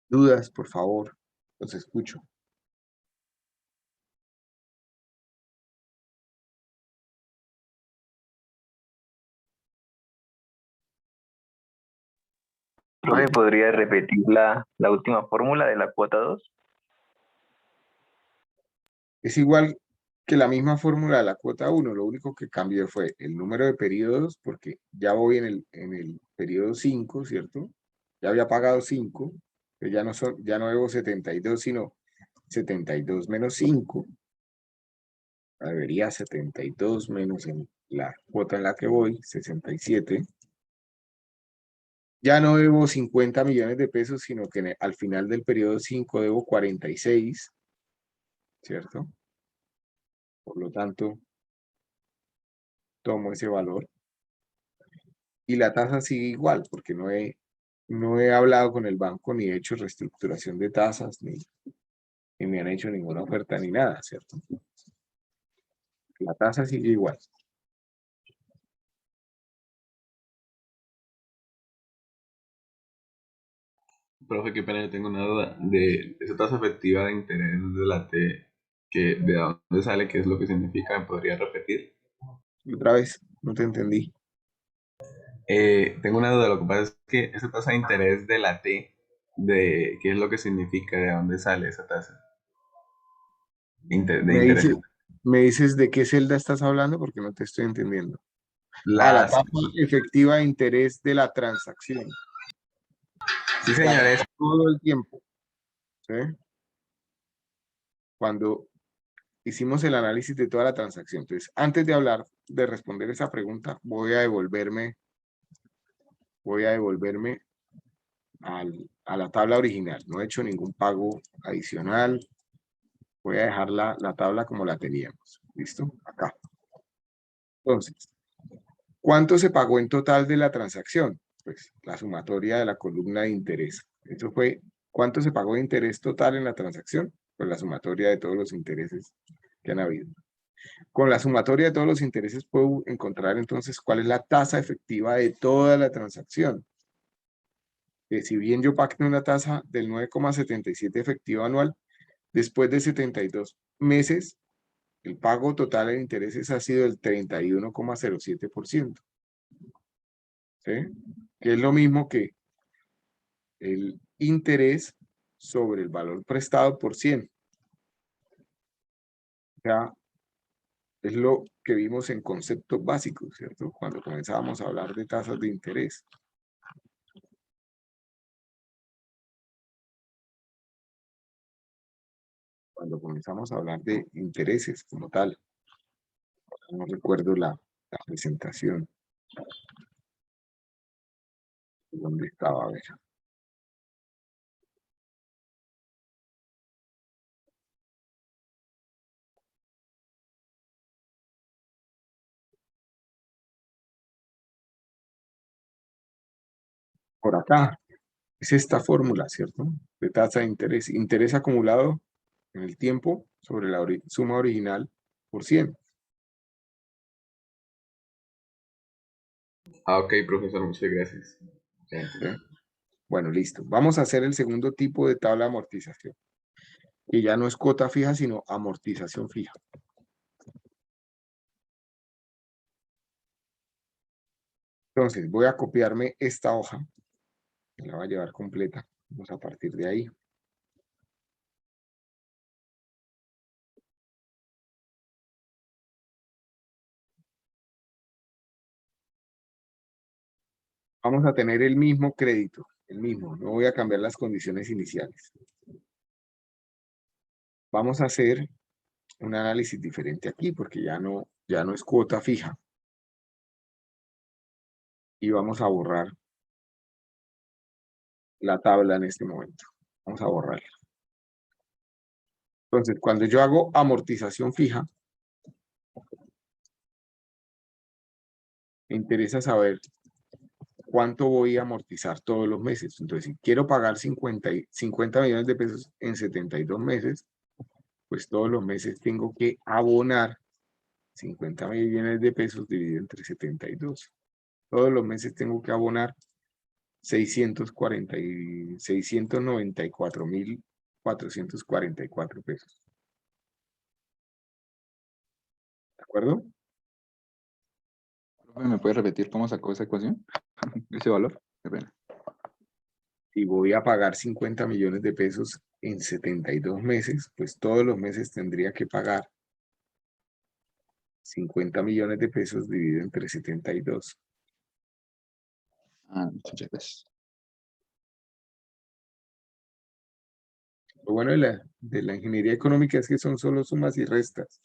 Dudas, por favor, los escucho. ¿Profe, podría repetir la última fórmula de la cuota 2? Es igual que la misma fórmula de la cuota 1, lo único que cambió fue el número de periodos, porque ya voy en el periodo 5, ¿cierto? Ya había pagado 5, pero ya no debo 72, sino 72 menos 5. Debería 72 menos en la cuota en la que voy, 67. Ya no debo 50 millones de pesos, sino que al final del periodo 5 debo 46, ¿cierto? Por lo tanto, tomo ese valor. Y la tasa sigue igual, porque no he hablado con el banco, ni he hecho reestructuración de tasas, ni me han hecho ninguna oferta, ni nada, ¿cierto? La tasa sigue igual. Profe, qué pena, yo tengo una duda de esa tasa efectiva de interés de la T, que de dónde sale, qué es lo que significa, ¿me podría repetir? Y otra vez, no te entendí. Tengo una duda, lo que pasa es que esa tasa de interés de la T, de qué es lo que significa, de dónde sale esa tasa de Me interés. me dices de qué celda estás hablando porque no te estoy entendiendo. La Las, tasa efectiva de interés de la transacción. sí, señores. Todo el tiempo. ¿Sí? Cuando hicimos el análisis de toda la transacción. Entonces, antes de responder esa pregunta, voy a devolverme a la tabla original. No he hecho ningún pago adicional. Voy a dejar la tabla como la teníamos. ¿Listo? Acá. Entonces, ¿cuánto se pagó en total de la transacción? Pues la sumatoria de la columna de interés. Eso fue, ¿cuánto se pagó de interés total en la transacción? Pues la sumatoria de todos los intereses que han habido. Con la sumatoria de todos los intereses puedo encontrar entonces cuál es la tasa efectiva de toda la transacción. Que si bien yo pacté una tasa del 9,77 efectiva anual, después de 72 meses, el pago total en intereses ha sido del 31,07%. ¿Sí? Que es lo mismo que el interés sobre el valor prestado por 100. O sea, es lo que vimos en conceptos básicos, ¿cierto? Cuando comenzábamos a hablar de tasas de interés. Cuando comenzamos a hablar de intereses como tal. No recuerdo la presentación. ¿Dónde estaba? A ver. Por acá. Es esta fórmula, ¿cierto? De tasa de interés. Interés acumulado en el tiempo sobre la suma original por 100. Ah, ok, profesor, muchas gracias. ¿Sí? Bueno, listo. Vamos a hacer el segundo tipo de tabla de amortización. Que ya no es cuota fija, sino amortización fija. Entonces, voy a copiarme esta hoja. Me la voy a llevar completa. Vamos a partir de ahí. Vamos a tener el mismo crédito, el mismo. No voy a cambiar las condiciones iniciales. Vamos a hacer un análisis diferente aquí porque ya no es cuota fija. Y vamos a borrar la tabla en este momento. Vamos a borrarla. Entonces, cuando yo hago amortización fija, me interesa saber cuánto voy a amortizar todos los meses. Entonces, si quiero pagar 50 millones de pesos en 72 meses, pues todos los meses tengo que abonar 50 millones de pesos dividido entre 72. Todos los meses tengo que abonar 694.444 pesos. ¿De acuerdo? Profe, ¿me puede repetir cómo sacó esa ecuación? Ese valor. Qué pena. Si voy a pagar 50 millones de pesos en 72 meses, pues todos los meses tendría que pagar 50 millones de pesos dividido entre 72. Ah, muchas gracias. Lo bueno de la ingeniería económica es que son solo sumas y restas.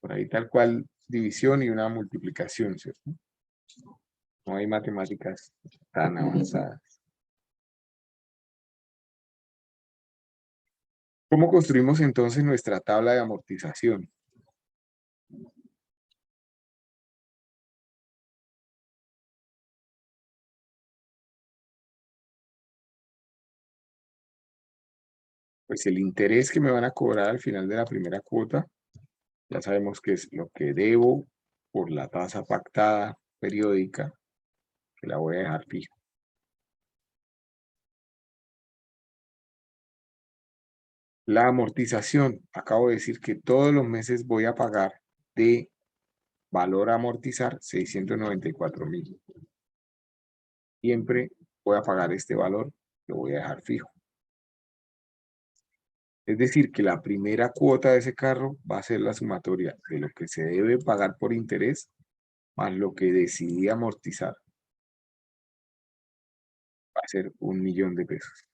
Por ahí tal cual división y una multiplicación, ¿cierto? No hay matemáticas tan avanzadas. ¿Cómo construimos entonces nuestra tabla de amortización? Pues el interés que me van a cobrar al final de la primera cuota, ya sabemos que es lo que debo por la tasa pactada periódica, que la voy a dejar fija. La amortización, acabo de decir que todos los meses voy a pagar de valor a amortizar 694.000. Siempre voy a pagar este valor, lo voy a dejar fijo. Es decir, que la primera cuota de ese carro va a ser la sumatoria de lo que se debe pagar por interés más lo que decidí amortizar. Va a ser 1.000.000 de pesos.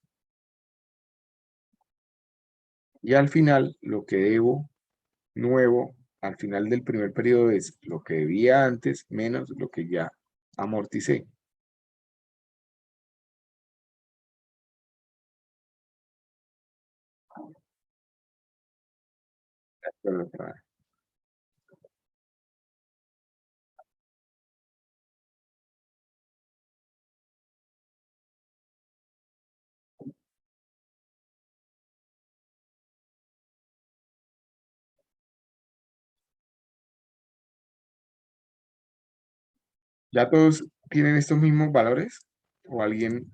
Y al final, lo que debo nuevo al final del primer periodo es lo que debía antes menos lo que ya amorticé. ¿Ya todos tienen estos mismos valores? ¿O alguien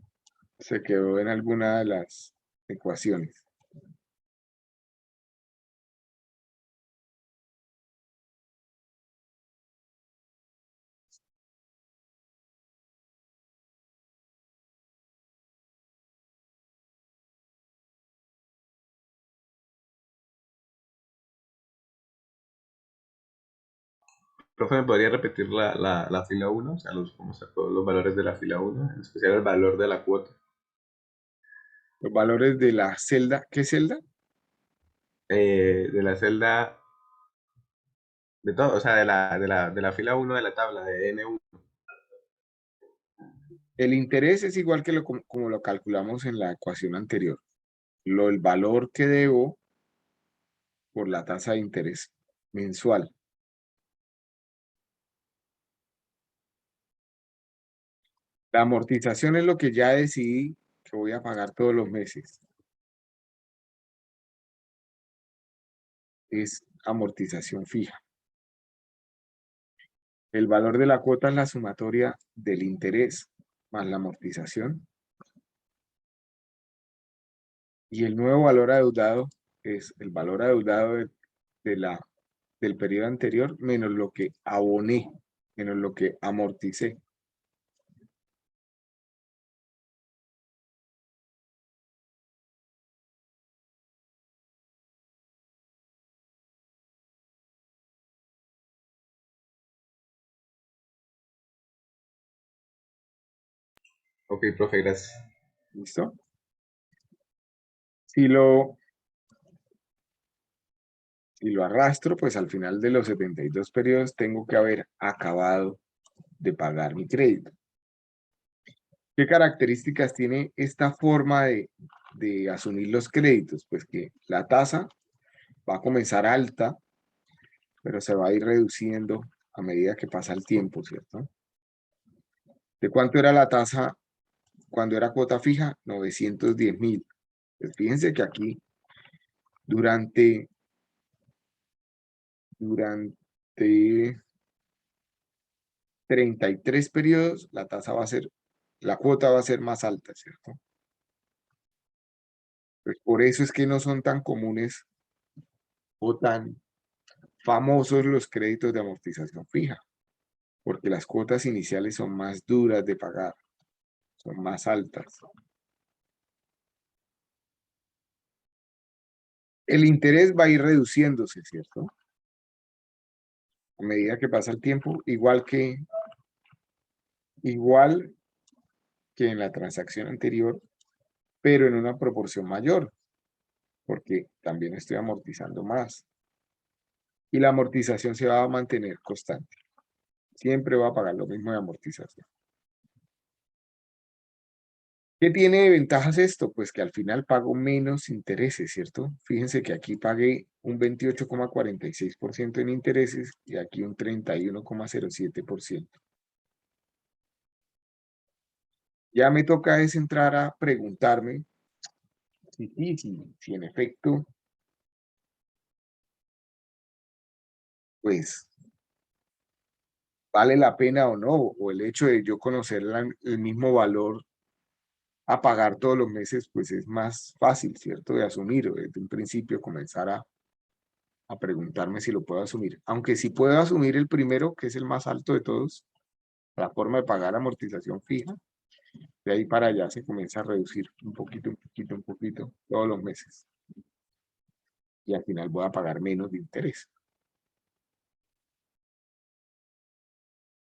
se quedó en alguna de las ecuaciones? Profe, ¿me podría repetir la fila 1? O sea, cómo sacó los valores de la fila 1, en especial el valor de la cuota. Los valores de la celda. ¿Qué celda? De la celda, de todo, o sea, de la fila 1 de la tabla de N1. El interés es igual que como lo calculamos en la ecuación anterior. El valor que debo por la tasa de interés mensual. La amortización es lo que ya decidí que voy a pagar todos los meses. Es amortización fija. El valor de la cuota es la sumatoria del interés más la amortización. Y el nuevo valor adeudado es el valor adeudado del periodo anterior menos lo que aboné, menos lo que amorticé. Ok, profe, gracias. ¿Listo? Si lo arrastro, pues al final de los 72 periodos tengo que haber acabado de pagar mi crédito. ¿Qué características tiene esta forma de asumir los créditos? Pues que la tasa va a comenzar alta, pero se va a ir reduciendo a medida que pasa el tiempo, ¿cierto? ¿De cuánto era la tasa cuando era cuota fija? 910.000. Pues fíjense que aquí durante 33 periodos la cuota va a ser más alta, ¿cierto? Pues por eso es que no son tan comunes o tan famosos los créditos de amortización fija, porque las cuotas iniciales son más duras de pagar, son más altas. El interés va a ir reduciéndose, ¿cierto? A medida que pasa el tiempo, igual que en la transacción anterior, pero en una proporción mayor, porque también estoy amortizando más. Y la amortización se va a mantener constante. Siempre va a pagar lo mismo de amortización. ¿Qué tiene de ventajas esto? Pues que al final pago menos intereses, ¿cierto? Fíjense que aquí pagué un 28,46% en intereses y aquí un 31,07%. Ya me toca es entrar a preguntarme si en efecto, pues, vale la pena o no, o el hecho de yo conocer el mismo valor a pagar todos los meses, pues es más fácil, ¿cierto? De asumir, o desde un principio comenzar a preguntarme si lo puedo asumir. Aunque si puedo asumir el primero, que es el más alto de todos, la forma de pagar amortización fija, de ahí para allá se comienza a reducir un poquito, todos los meses. Y al final voy a pagar menos de interés.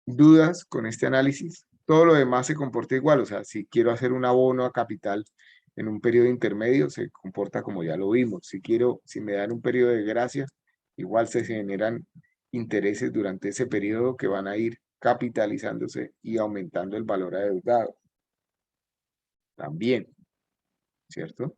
¿Dudas con este análisis? Todo lo demás se comporta igual, o sea, si quiero hacer un abono a capital en un periodo intermedio, se comporta como ya lo vimos. Si me dan un periodo de gracia, igual se generan intereses durante ese periodo que van a ir capitalizándose y aumentando el valor adeudado. También, ¿cierto?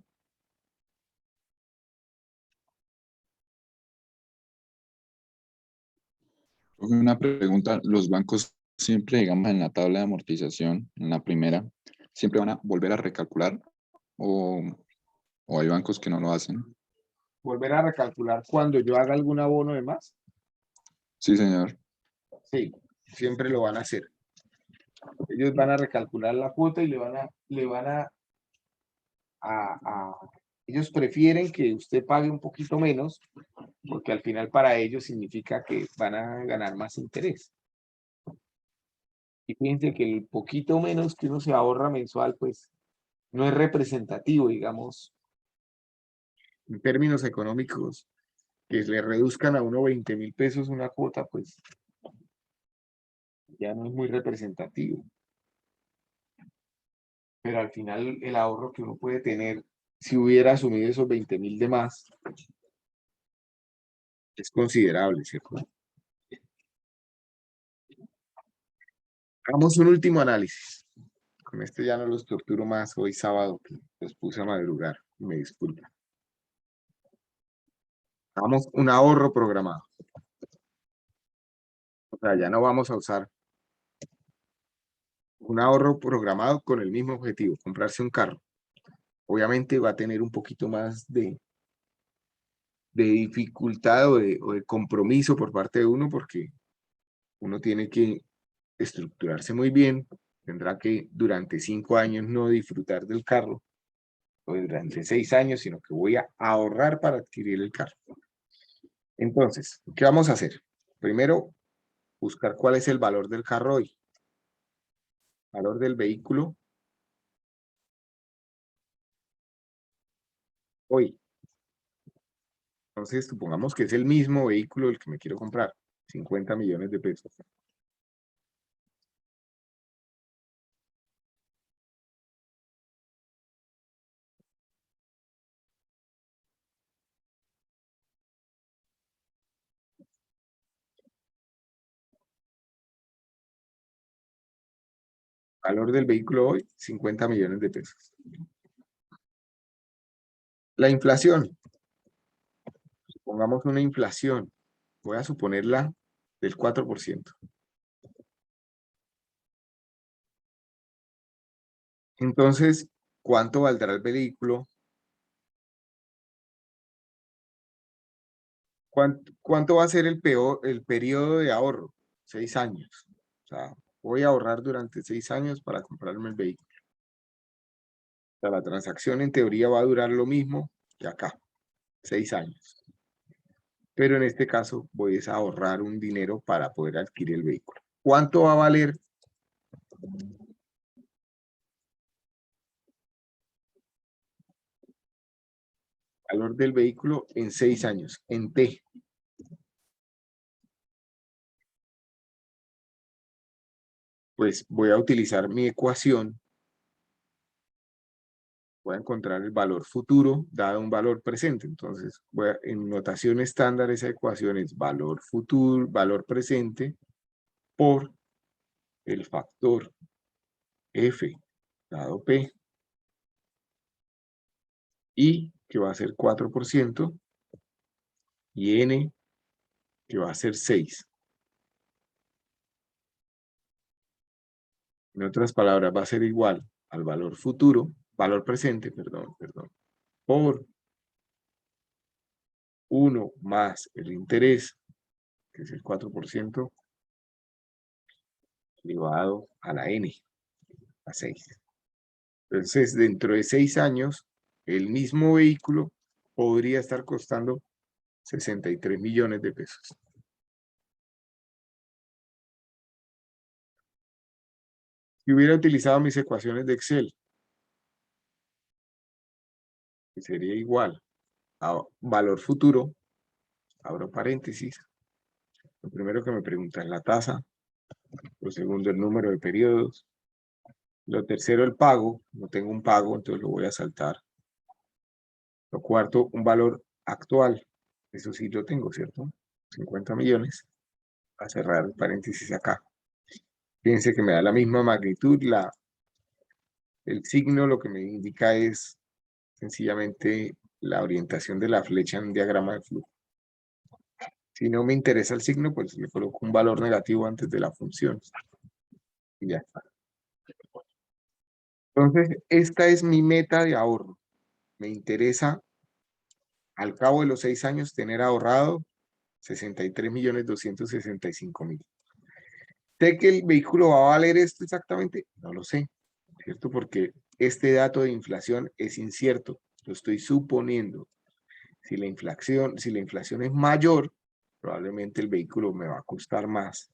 Una pregunta, ¿los bancos siempre, digamos, en la tabla de amortización, en la primera, siempre van a volver a recalcular o hay bancos que no lo hacen? Volver a recalcular cuando yo haga algún abono de más. Sí, señor. Sí, siempre lo van a hacer. Ellos van a recalcular la cuota y ellos prefieren que usted pague un poquito menos, porque al final para ellos significa que van a ganar más interés. Y fíjense que el poquito menos que uno se ahorra mensual, pues no es representativo, digamos, en términos económicos, que le reduzcan a uno 20.000 pesos una cuota, pues ya no es muy representativo. Pero al final el ahorro que uno puede tener, si hubiera asumido esos 20.000 de más, es considerable, ¿cierto? Hagamos un último análisis. Con este ya no los torturo más hoy sábado, que los puse a madrugar. Me disculpa. Hagamos un ahorro programado. O sea, ya no vamos a usar un ahorro programado con el mismo objetivo, comprarse un carro. Obviamente va a tener un poquito más de dificultad o de compromiso por parte de uno, porque uno tiene que estructurarse muy bien. Tendrá que durante 5 años no disfrutar del carro, o durante 6 años, sino que voy a ahorrar para adquirir el carro. Entonces, ¿qué vamos a hacer? Primero, buscar cuál es el valor del carro hoy. Valor del vehículo hoy. Entonces, supongamos que es el mismo vehículo el que me quiero comprar, 50 millones de pesos. Valor del vehículo hoy, 50 millones de pesos. La inflación. Pongamos una inflación. Voy a suponerla del 4%. Entonces, ¿cuánto valdrá el vehículo? ¿Cuánto va a ser el periodo de ahorro? 6 años. O sea, voy a ahorrar durante 6 años para comprarme el vehículo. O sea, la transacción en teoría va a durar lo mismo que acá, 6 años. Pero en este caso voy a ahorrar un dinero para poder adquirir el vehículo. ¿Cuánto va a valer? Valor del vehículo en 6 años, en T. Pues voy a utilizar mi ecuación. Voy a encontrar el valor futuro dado un valor presente. Entonces, en notación estándar esa ecuación es valor futuro, valor presente por el factor F dado P, I, que va a ser 4%, y N, que va a ser 6. En otras palabras, va a ser igual al valor futuro, valor presente, perdón, por 1 más el interés, que es el 4%, elevado a la N, a 6. Entonces, dentro de 6 años, el mismo vehículo podría estar costando 63 millones de pesos. Si hubiera utilizado mis ecuaciones de Excel, que sería igual a valor futuro, abro paréntesis, lo primero que me pregunta es la tasa, lo segundo el número de periodos, lo tercero el pago, no tengo un pago, entonces lo voy a saltar. Lo cuarto, un valor actual, eso sí lo tengo, ¿cierto? 50 millones, a cerrar el paréntesis acá. Fíjense que me da la misma magnitud, el signo lo que me indica es sencillamente la orientación de la flecha en un diagrama de flujo. Si no me interesa el signo, pues le coloco un valor negativo antes de la función. Y ya está. Entonces, esta es mi meta de ahorro. Me interesa, al cabo de los 6 años, tener ahorrado 63.265.000. ¿Sé que el vehículo va a valer esto exactamente? No lo sé, ¿cierto? Porque este dato de inflación es incierto. Lo estoy suponiendo. Si la inflación es mayor, probablemente el vehículo me va a costar más.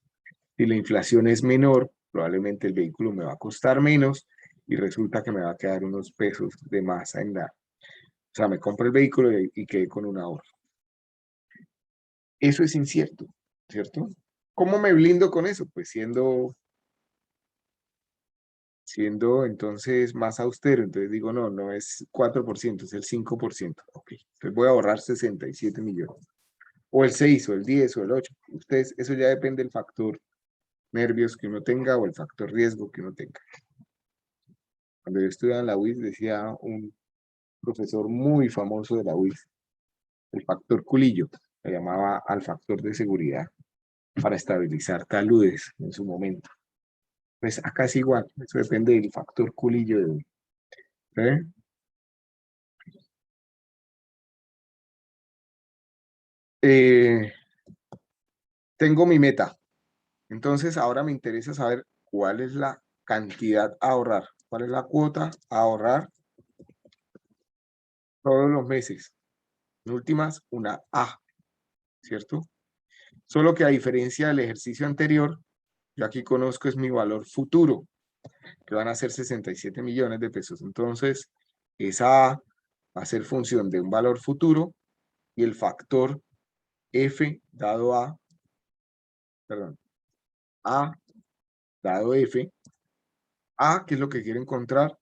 Si la inflación es menor, probablemente el vehículo me va a costar menos y resulta que me va a quedar unos pesos de más en la... O sea, me compro el vehículo y quedé con un ahorro. Eso es incierto, ¿cierto? ¿Cómo me blindo con eso? Pues siendo entonces más austero. Entonces digo, no es 4%, es el 5%. Ok, entonces voy a ahorrar 67 millones. O el 6, o el 10, o el 8. Ustedes, eso ya depende del factor nervios que uno tenga o el factor riesgo que uno tenga. Cuando yo estudiaba en la UIS, decía un profesor muy famoso de la UIS, el factor culillo, se llamaba al factor de seguridad para estabilizar taludes en su momento. Pues acá es igual, eso depende del factor culillo de uno. Tengo mi meta. Entonces ahora me interesa saber cuál es la cantidad a ahorrar, cuál es la cuota a ahorrar todos los meses. En últimas, una A, ¿cierto? Solo que a diferencia del ejercicio anterior, yo aquí conozco es mi valor futuro, que van a ser 67 millones de pesos. Entonces, esa A va a ser función de un valor futuro y el factor F dado A, perdón, A dado F, A, que es lo que quiero encontrar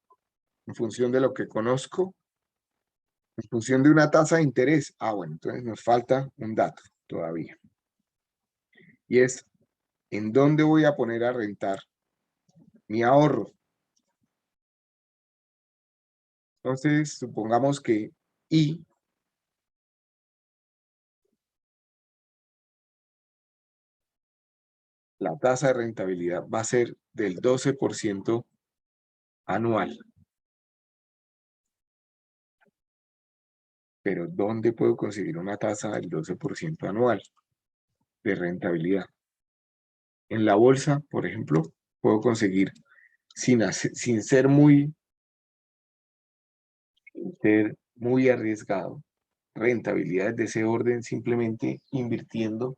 en función de lo que conozco, en función de una tasa de interés. Ah, bueno, entonces nos falta un dato todavía. Y es, ¿en dónde voy a poner a rentar mi ahorro? Entonces, supongamos que I la tasa de rentabilidad va a ser del 12% anual. Pero ¿dónde puedo conseguir una tasa del 12% anual de rentabilidad? En la bolsa, por ejemplo, puedo conseguir sin ser muy arriesgado, rentabilidades de ese orden simplemente invirtiendo.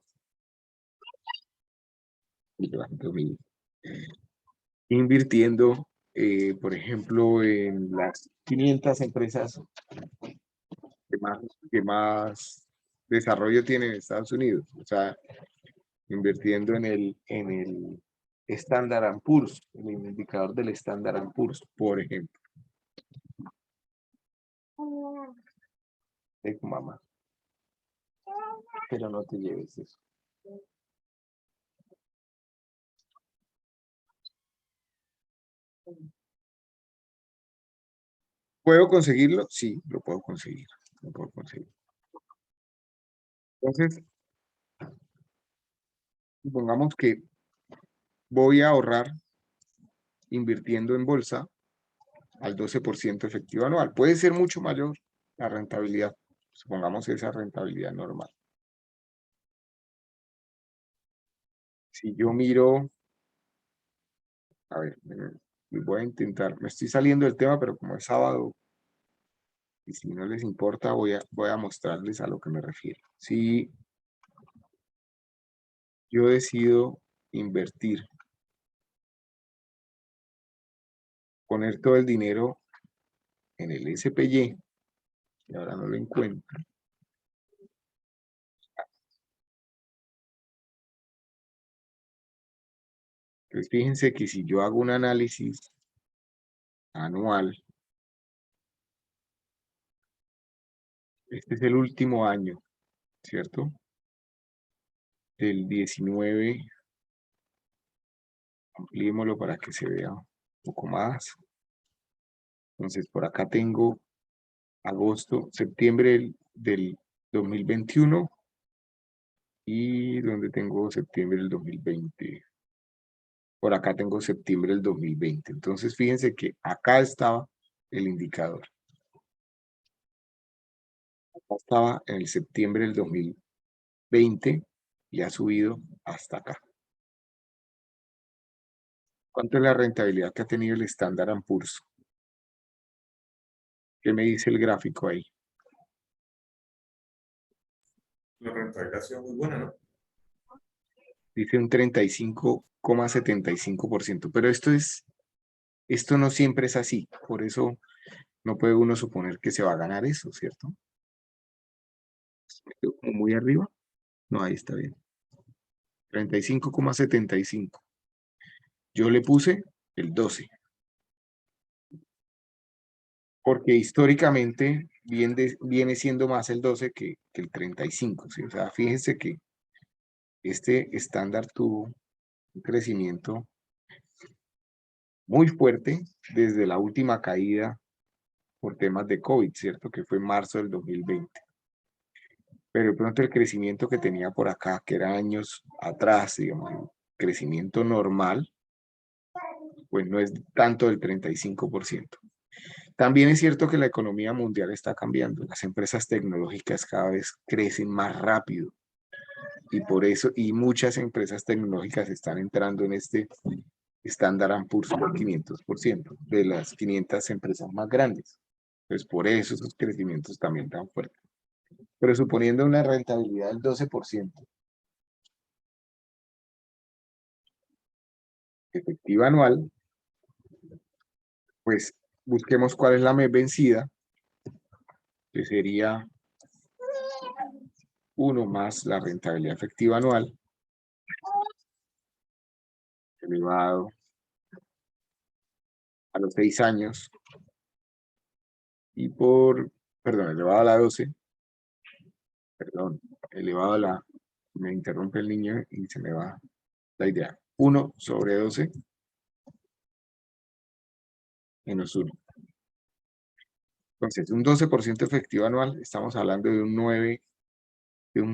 Invirtiendo, por ejemplo, en las 500 empresas que más desarrollo tienen en Estados Unidos. O sea, invirtiendo en el Standard & Poor's, en el indicador del Standard & Poor's, por ejemplo. Mamá. Pero no te lleves eso. ¿Puedo conseguirlo? Sí, lo puedo conseguir. Lo puedo conseguir. Entonces, supongamos que voy a ahorrar invirtiendo en bolsa al 12% efectivo anual. Puede ser mucho mayor la rentabilidad. Supongamos esa rentabilidad normal. Si yo miro, a ver, voy a intentar, me estoy saliendo del tema, pero como es sábado, y si no les importa, voy a mostrarles a lo que me refiero. Si yo decido invertir, poner todo el dinero en el SPY, y ahora no lo encuentro. Entonces fíjense que si yo hago un análisis anual, este es el último año, ¿cierto? Del 19, ampliémoslo para que se vea un poco más. Entonces por acá tengo agosto, septiembre del 2021 y donde tengo septiembre del 2020. Por acá tengo septiembre del 2020. Entonces fíjense que acá estaba el indicador. Acá estaba en el septiembre del 2020 y ha subido hasta acá. ¿Cuánto es la rentabilidad que ha tenido el Standard & Poor's? ¿Qué me dice el gráfico ahí? La rentabilidad ha sido muy buena, ¿no? Dice un 35,75%, pero esto no siempre es así, por eso no puede uno suponer que se va a ganar eso, ¿cierto? Como muy arriba, no, ahí está bien. 35,75. Yo le puse el 12. Porque históricamente viene siendo más el 12 que el 35, ¿sí? O sea, fíjense que este estándar tuvo un crecimiento muy fuerte desde la última caída por temas de COVID, ¿cierto? Que fue en marzo del 2020. Pero de pronto el crecimiento que tenía por acá, que era años atrás, digamos, crecimiento normal, pues no es tanto del 35%. También es cierto que la economía mundial está cambiando. Las empresas tecnológicas cada vez crecen más rápido. Y por eso, y muchas empresas tecnológicas están entrando en este Standard & Poor's por 500% de las 500 empresas más grandes. Pues por eso esos crecimientos también tan fuertes. Pero suponiendo una rentabilidad del 12% efectiva anual, pues busquemos cuál es la mes vencida, que sería 1 más la rentabilidad efectiva anual, elevado a los 6 años, y elevado a la 12, elevado a la, me interrumpe el niño y se me va la idea, 1 sobre 12 menos 1. Entonces, un 12% efectivo anual, estamos hablando de un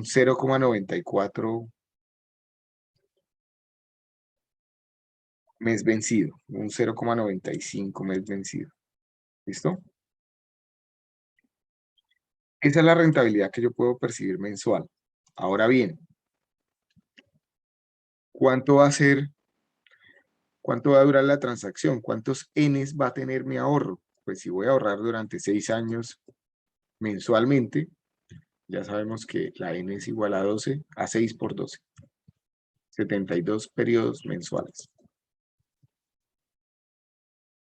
0,94 mes vencido, un 0,95 mes vencido. ¿Listo? Esa es la rentabilidad que yo puedo percibir mensual. Ahora bien, ¿cuánto va a ser? ¿Cuánto va a durar la transacción? ¿Cuántos Ns va a tener mi ahorro? Pues si voy a ahorrar durante 6 años mensualmente, ya sabemos que la N es igual a 12, a 6 por 12. 72 periodos mensuales.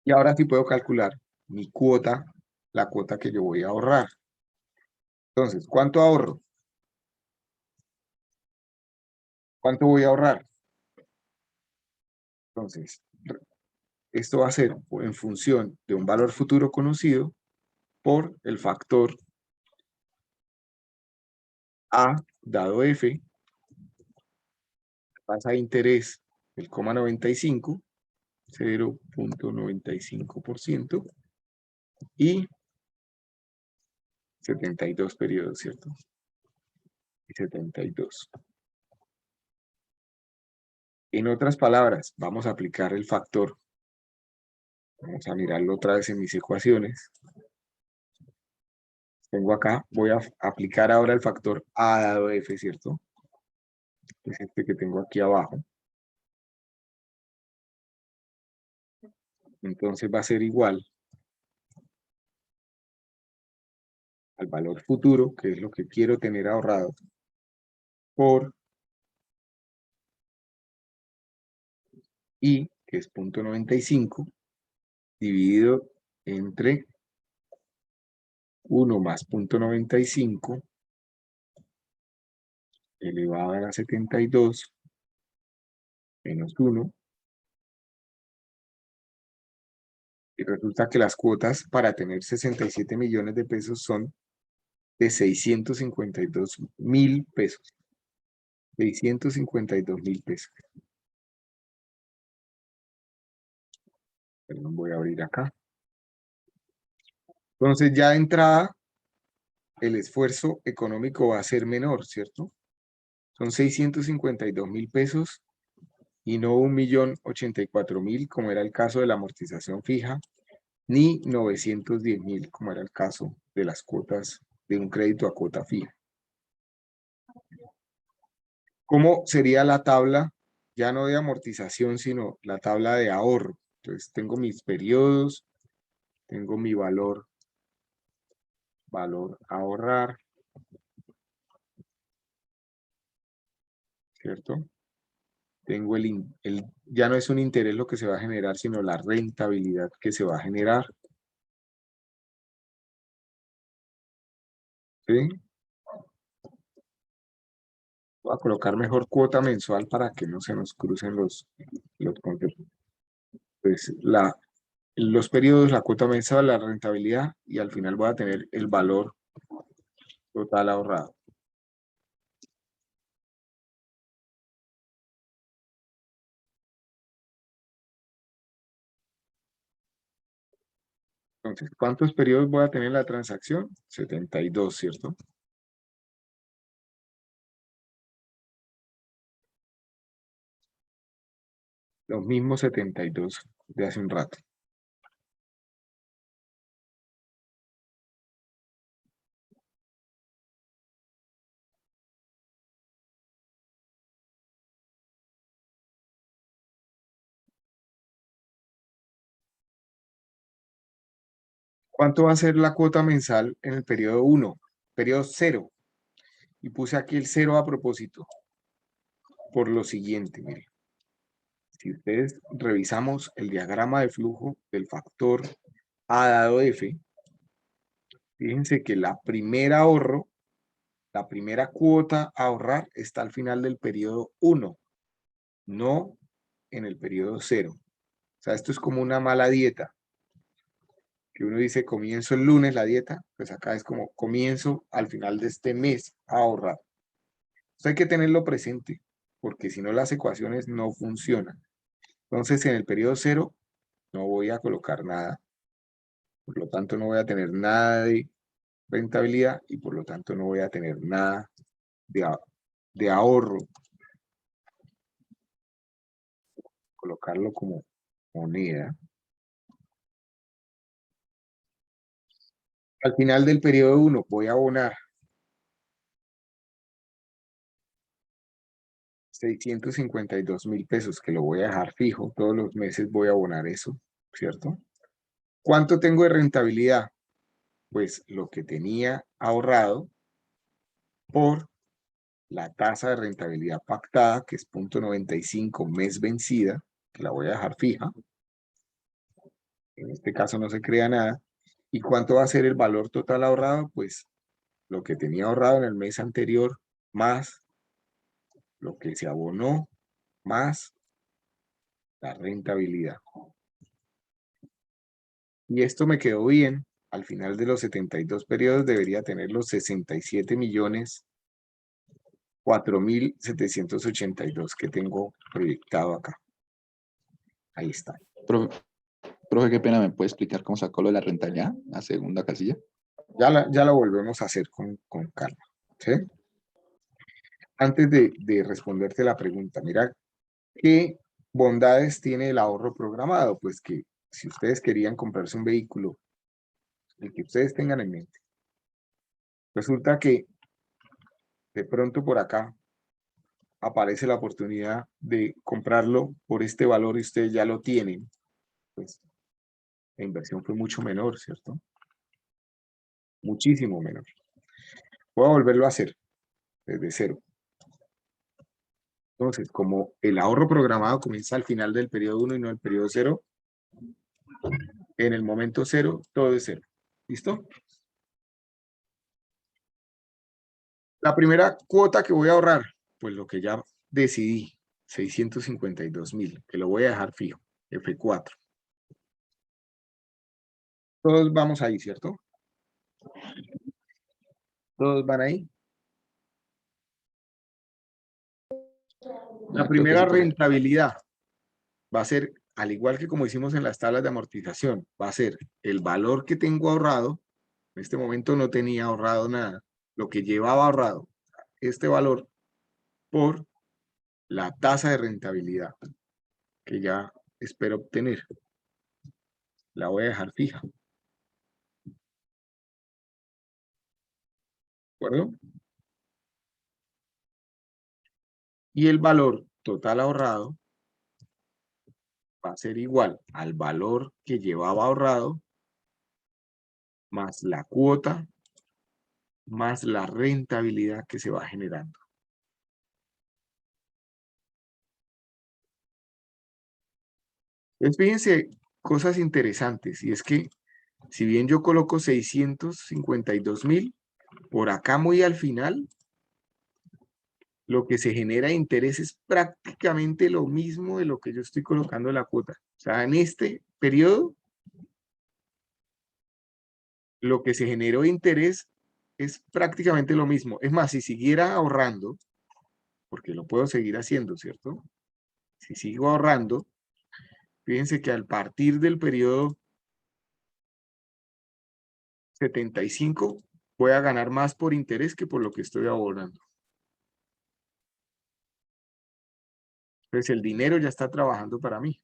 Y ahora sí puedo calcular mi cuota, la cuota que yo voy a ahorrar. Entonces, ¿cuánto ahorro? ¿Cuánto voy a ahorrar? Entonces, esto va a ser en función de un valor futuro conocido por el factor A dado F, tasa de interés del 0,95, 0,95% y 72 periodos, ¿cierto? Y 72. En otras palabras, vamos a aplicar el factor. Vamos a mirarlo otra vez en mis ecuaciones. Tengo acá, voy a aplicar ahora el factor A dado F, ¿cierto? Es este que tengo aquí abajo. Entonces va a ser igual al valor futuro, que es lo que quiero tener ahorrado, por I, que es 0,95, dividido entre 1 más 0,95 elevado a la 72 menos 1. Y resulta que las cuotas para tener 67 millones de pesos son de 652.000 pesos. 652.000 pesos. Perdón, voy a abrir acá. Entonces ya de entrada, el esfuerzo económico va a ser menor, ¿cierto? Son 652.000 pesos y no 1.084.000, como era el caso de la amortización fija, ni 910.000, como era el caso de las cuotas de un crédito a cuota fija. ¿Cómo sería la tabla? Ya no de amortización, sino la tabla de ahorro. Entonces tengo mis periodos, tengo mi valor a ahorrar, ¿cierto? Tengo ya no es un interés lo que se va a generar, sino la rentabilidad que se va a generar. ¿Sí? Voy a colocar mejor cuota mensual para que no se nos crucen los conceptos. Pues los periodos, la cuota mensual, la rentabilidad, y al final voy a tener el valor total ahorrado. Entonces, ¿cuántos periodos voy a tener en la transacción? 72, ¿cierto? Los mismos 72 de hace un rato. ¿Cuánto va a ser la cuota mensal en el periodo 1? Periodo 0. Y puse aquí el 0 a propósito. Por lo siguiente, miren. Si ustedes revisamos el diagrama de flujo del factor A dado F, fíjense que la primera ahorro, la primera cuota a ahorrar está al final del periodo 1, no en el periodo 0. O sea, esto es como una mala dieta. Que uno dice comienzo el lunes la dieta, pues acá es como comienzo al final de este mes a ahorrar. Esto hay que tenerlo presente, porque si no las ecuaciones no funcionan. Entonces en el periodo 0 no voy a colocar nada. Por lo tanto, no voy a tener nada de rentabilidad y por lo tanto no voy a tener nada de ahorro. Colocarlo como moneda. Al final del periodo 1 voy a abonar 652.000 pesos, que lo voy a dejar fijo. Todos los meses voy a abonar eso, ¿cierto? ¿Cuánto tengo de rentabilidad? Pues lo que tenía ahorrado por la tasa de rentabilidad pactada, que es 0.95 mes vencida, que la voy a dejar fija. En este caso no se crea nada. ¿Y cuánto va a ser el valor total ahorrado? Pues lo que tenía ahorrado en el mes anterior, más lo que se abonó, más la rentabilidad. Y esto me quedó bien. Al final de los 72 periodos debería tener los 67.004.782 que tengo proyectado acá. Ahí está. Profe, qué pena, ¿me puede explicar cómo sacó lo de la rentabilidad, la segunda casilla? Ya la volvemos a hacer con calma, ¿sí? Antes de responderte la pregunta, mira, ¿qué bondades tiene el ahorro programado? Pues que si ustedes querían comprarse un vehículo, el que ustedes tengan en mente, resulta que de pronto por acá aparece la oportunidad de comprarlo por este valor y ustedes ya lo tienen, pues la inversión fue mucho menor, ¿cierto? Muchísimo menor. Voy a volverlo a hacer desde cero. Entonces, como el ahorro programado comienza al final del periodo 1 y no el periodo 0, en el momento 0, todo es 0. ¿Listo? La primera cuota que voy a ahorrar, pues lo que ya decidí, 652.000, que lo voy a dejar fijo, F4. Todos vamos ahí, ¿cierto? Todos van ahí. La Creo que primera sí, profe. rentabilidad va a ser, al igual que como hicimos en las tablas de amortización, va a ser el valor que tengo ahorrado. En este momento no tenía ahorrado nada. Lo que llevaba ahorrado, este valor, por la tasa de rentabilidad que ya espero obtener. La voy a dejar fija. ¿De acuerdo? Y el valor total ahorrado va a ser igual al valor que llevaba ahorrado más la cuota más la rentabilidad que se va generando. Entonces, fíjense cosas interesantes, y es que si bien yo coloco 652.000, por acá muy al final, lo que se genera de interés es prácticamente lo mismo de lo que yo estoy colocando en la cuota. O sea, en este periodo, lo que se generó de interés es prácticamente lo mismo. Es más, si siguiera ahorrando, porque lo puedo seguir haciendo, ¿cierto? Si sigo ahorrando, fíjense que al partir del periodo 75 voy a ganar más por interés que por lo que estoy ahorrando. Entonces el dinero ya está trabajando para mí,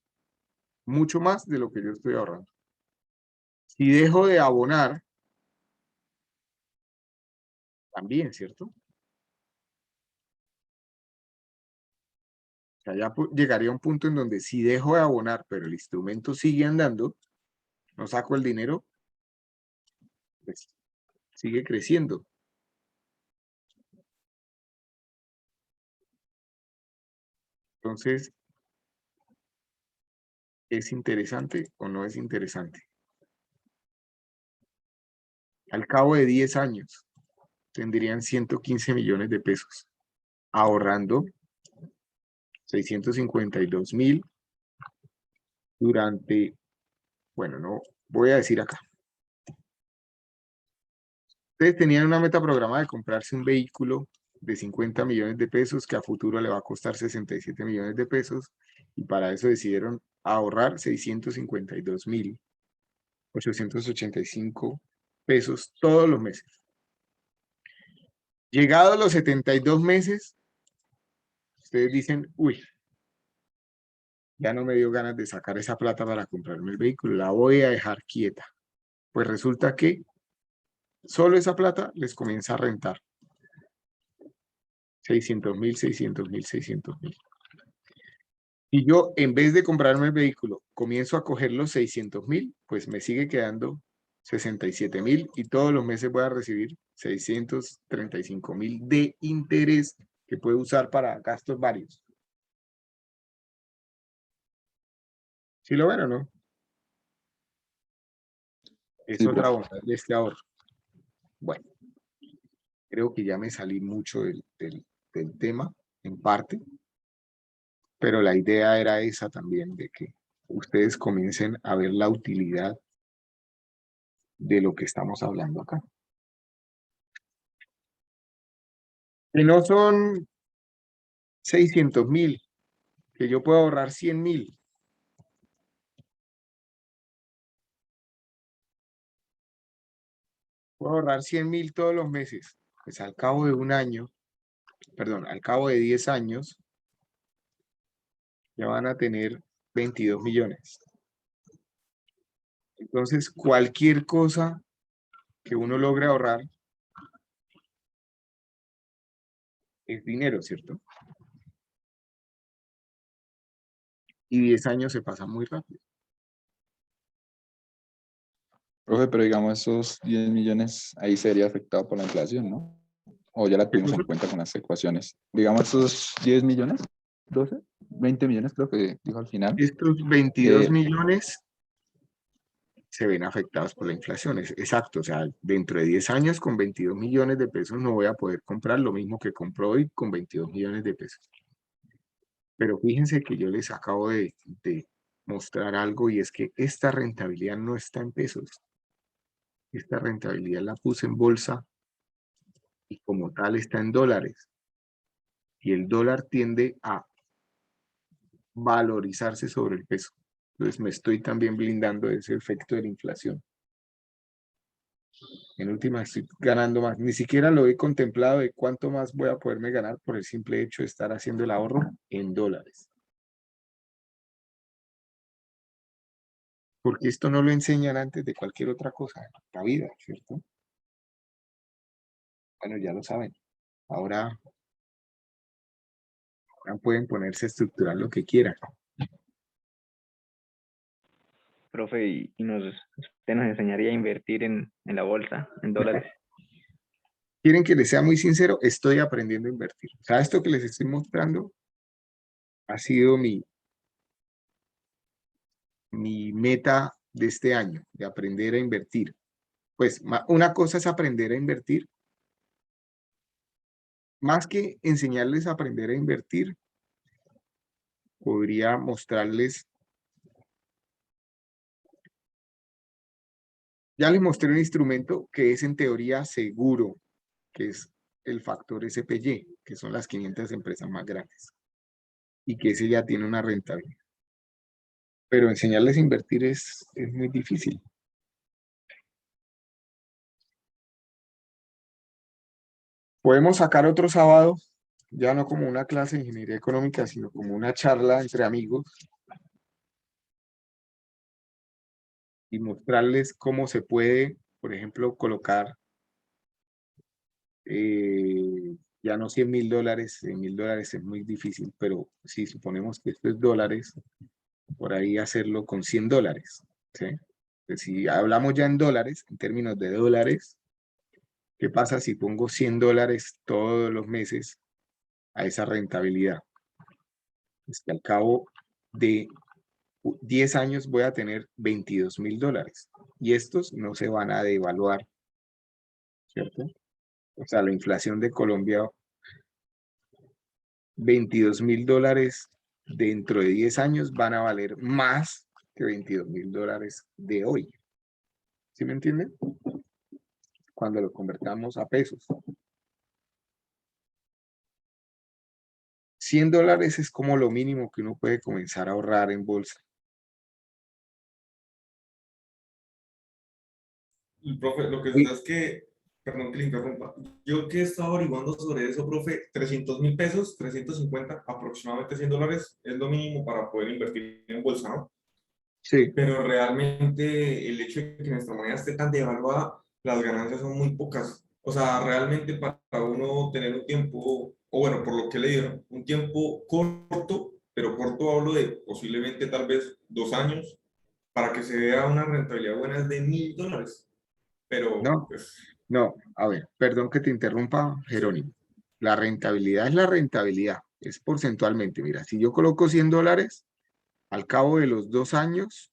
mucho más de lo que yo estoy ahorrando. Si dejo de abonar, también, ¿cierto? O sea, ya llegaría a un punto en donde si dejo de abonar, pero el instrumento sigue andando, no saco el dinero, pues sigue creciendo. Entonces, ¿es interesante o no es interesante? Al cabo de 10 años, tendrían 115 millones de pesos, ahorrando 652.000 durante, bueno, no voy a decir acá. Ustedes tenían una meta programada de comprarse un vehículo de 50 millones de pesos que a futuro le va a costar 67 millones de pesos y para eso decidieron ahorrar 652.000. 885 pesos todos los meses. Llegados los 72 meses, ustedes dicen, uy, ya no me dio ganas de sacar esa plata para comprarme el vehículo, la voy a dejar quieta. Pues resulta que solo esa plata les comienza a rentar 600.000, 600.000, 600.000. Y yo, en vez de comprarme el vehículo, comienzo a coger los 600.000, pues me sigue quedando 67.000 y todos los meses voy a recibir 635.000 de interés que puedo usar para gastos varios. ¿Sí lo ven o no? Es Sí, otra profe. bondad de este ahorro. Bueno, creo que ya me salí mucho del tema, en parte, pero la idea era esa también, de que ustedes comiencen a ver la utilidad de lo que estamos hablando acá. Que no son 600.000, que yo puedo ahorrar 100.000. Puedo ahorrar 100.000 todos los meses. Pues al cabo de un año, perdón, al cabo de 10 años, ya van a tener 22 millones. Entonces, cualquier cosa que uno logre ahorrar es dinero, ¿cierto? Y 10 años se pasan muy rápido. Profe, pero digamos esos 10 millones ahí sería afectado por la inflación, ¿no? O ya la tuvimos en cuenta con las ecuaciones. Digamos esos 10 millones, 12, 20 millones creo que dijo al final. Estos 22 Eh, millones se ven afectados por la inflación. Exacto, o sea, dentro de 10 años con 22 millones de pesos no voy a poder comprar lo mismo que compro hoy con 22 millones de pesos. Pero fíjense que yo les acabo de mostrar algo y es que esta rentabilidad no está en pesos. Esta rentabilidad la puse en bolsa y como tal está en dólares. Y el dólar tiende a valorizarse sobre el peso. Entonces me estoy también blindando de ese efecto de la inflación. En última estoy ganando más. Ni siquiera lo he contemplado de cuánto más voy a poderme ganar por el simple hecho de estar haciendo el ahorro en dólares. Porque esto no lo enseñan antes de cualquier otra cosa en la vida, ¿cierto? Bueno, ya lo saben. Ahora pueden ponerse a estructurar lo que quieran. Profe, y usted nos enseñaría a invertir en la bolsa, en dólares. ¿Quieren que les sea muy sincero? Estoy aprendiendo a invertir. O sea, esto que les estoy mostrando ha sido mi meta de este año, de aprender a invertir. Pues una cosa es aprender a invertir. Más que enseñarles a aprender a invertir, podría mostrarles. Ya les mostré un instrumento que es en teoría seguro, que es el factor SPY, que son las 500 empresas más grandes. Y que ese ya tiene una rentabilidad. Pero enseñarles a invertir es muy difícil. Podemos sacar otro sábado, ya no como una clase de ingeniería económica, sino como una charla entre amigos y mostrarles cómo se puede, por ejemplo, colocar ya no 100.000 dólares, 100.000 dólares es muy difícil, pero si suponemos que esto es dólares, por ahí hacerlo con 100 dólares, ¿sí? Pues si hablamos ya en dólares, en términos de dólares, ¿qué pasa si pongo 100 dólares todos los meses a esa rentabilidad? Es que al cabo de 10 años voy a tener 22.000 dólares y estos no se van a devaluar, ¿cierto? O sea, la inflación de Colombia, 22.000 dólares dentro de 10 años van a valer más que 22.000 dólares de hoy. ¿Sí me entienden? Cuando lo convertamos a pesos. 100 dólares es como lo mínimo que uno puede comenzar a ahorrar en bolsa. El profe, lo que Sí. sucede es que, perdón que le interrumpa, yo que he estado averiguando sobre eso, profe, 300.000 pesos, 350, aproximadamente $100, es lo mínimo para poder invertir en bolsa, ¿no? Sí, Pero realmente el hecho de que nuestra moneda esté tan devaluada, las ganancias son muy pocas. O sea, realmente para uno tener un tiempo, o bueno, por lo que le dieron, un tiempo corto, pero corto hablo de posiblemente tal vez 2 años, para que se vea una rentabilidad buena es de $1.000. Pero, no, pues, no, a ver, perdón que te interrumpa, Jerónimo. La rentabilidad es la rentabilidad, es porcentualmente. Mira, si yo coloco $100, al cabo de los 2 años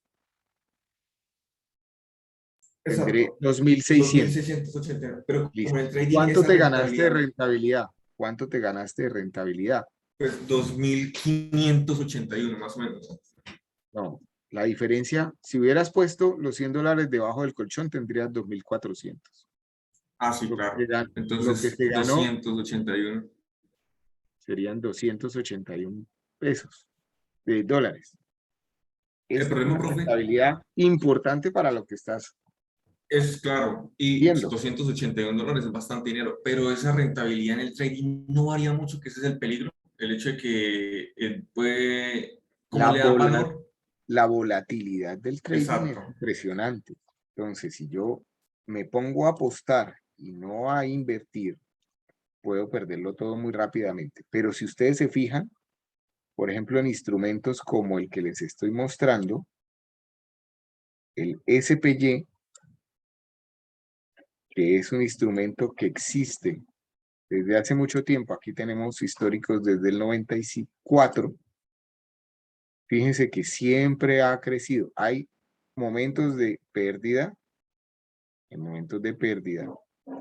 tendré exacto, 2.600. 2.680. Pero como Listo. en el trading, ¿Cuánto esa te ganaste de rentabilidad, rentabilidad? ¿Cuánto te ganaste de rentabilidad? pues 2.581 más o menos. No, la diferencia, si hubieras puesto los $100 debajo del colchón, tendrías 2.400. Ah, sí, Lo que claro. lo que Entonces, se ganó 281. serían 281 pesos de dólares. El Esta es problema, una profe, rentabilidad importante para lo que estás es claro, y viendo. $281 es bastante dinero, pero esa rentabilidad en el trading no varía mucho, que ese es el peligro. El hecho de que puede, ¿cómo La, le da vola- valor? la volatilidad del trading es Exacto. impresionante. Entonces, si yo me pongo a apostar y no a invertir, puedo perderlo todo muy rápidamente. Pero si ustedes se fijan, por ejemplo, en instrumentos como el que les estoy mostrando, el SPY, que es un instrumento que existe desde hace mucho tiempo, aquí tenemos históricos desde el 94, fíjense que siempre ha crecido. Hay momentos de pérdida, en momentos de pérdida,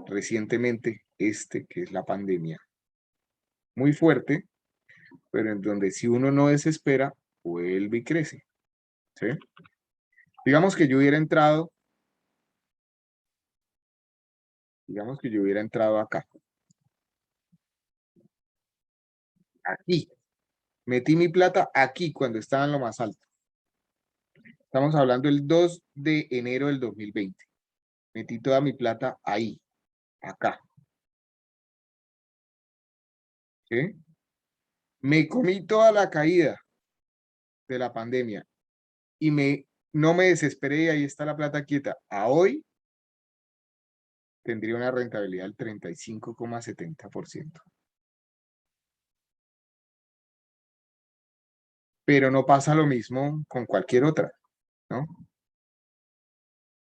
recientemente que es la pandemia, muy fuerte, pero en donde si uno no desespera, vuelve y crece. ¿Sí? Digamos que yo hubiera entrado, acá, aquí, metí mi plata aquí cuando estaba en lo más alto. Estamos hablando el 2 de enero del 2020. Metí toda mi plata ahí, acá. ¿Sí? Me comí toda la caída de la pandemia y no me desesperé y ahí está la plata quieta. A hoy tendría una rentabilidad del 35,70%. Pero no pasa lo mismo con cualquier otra, ¿no?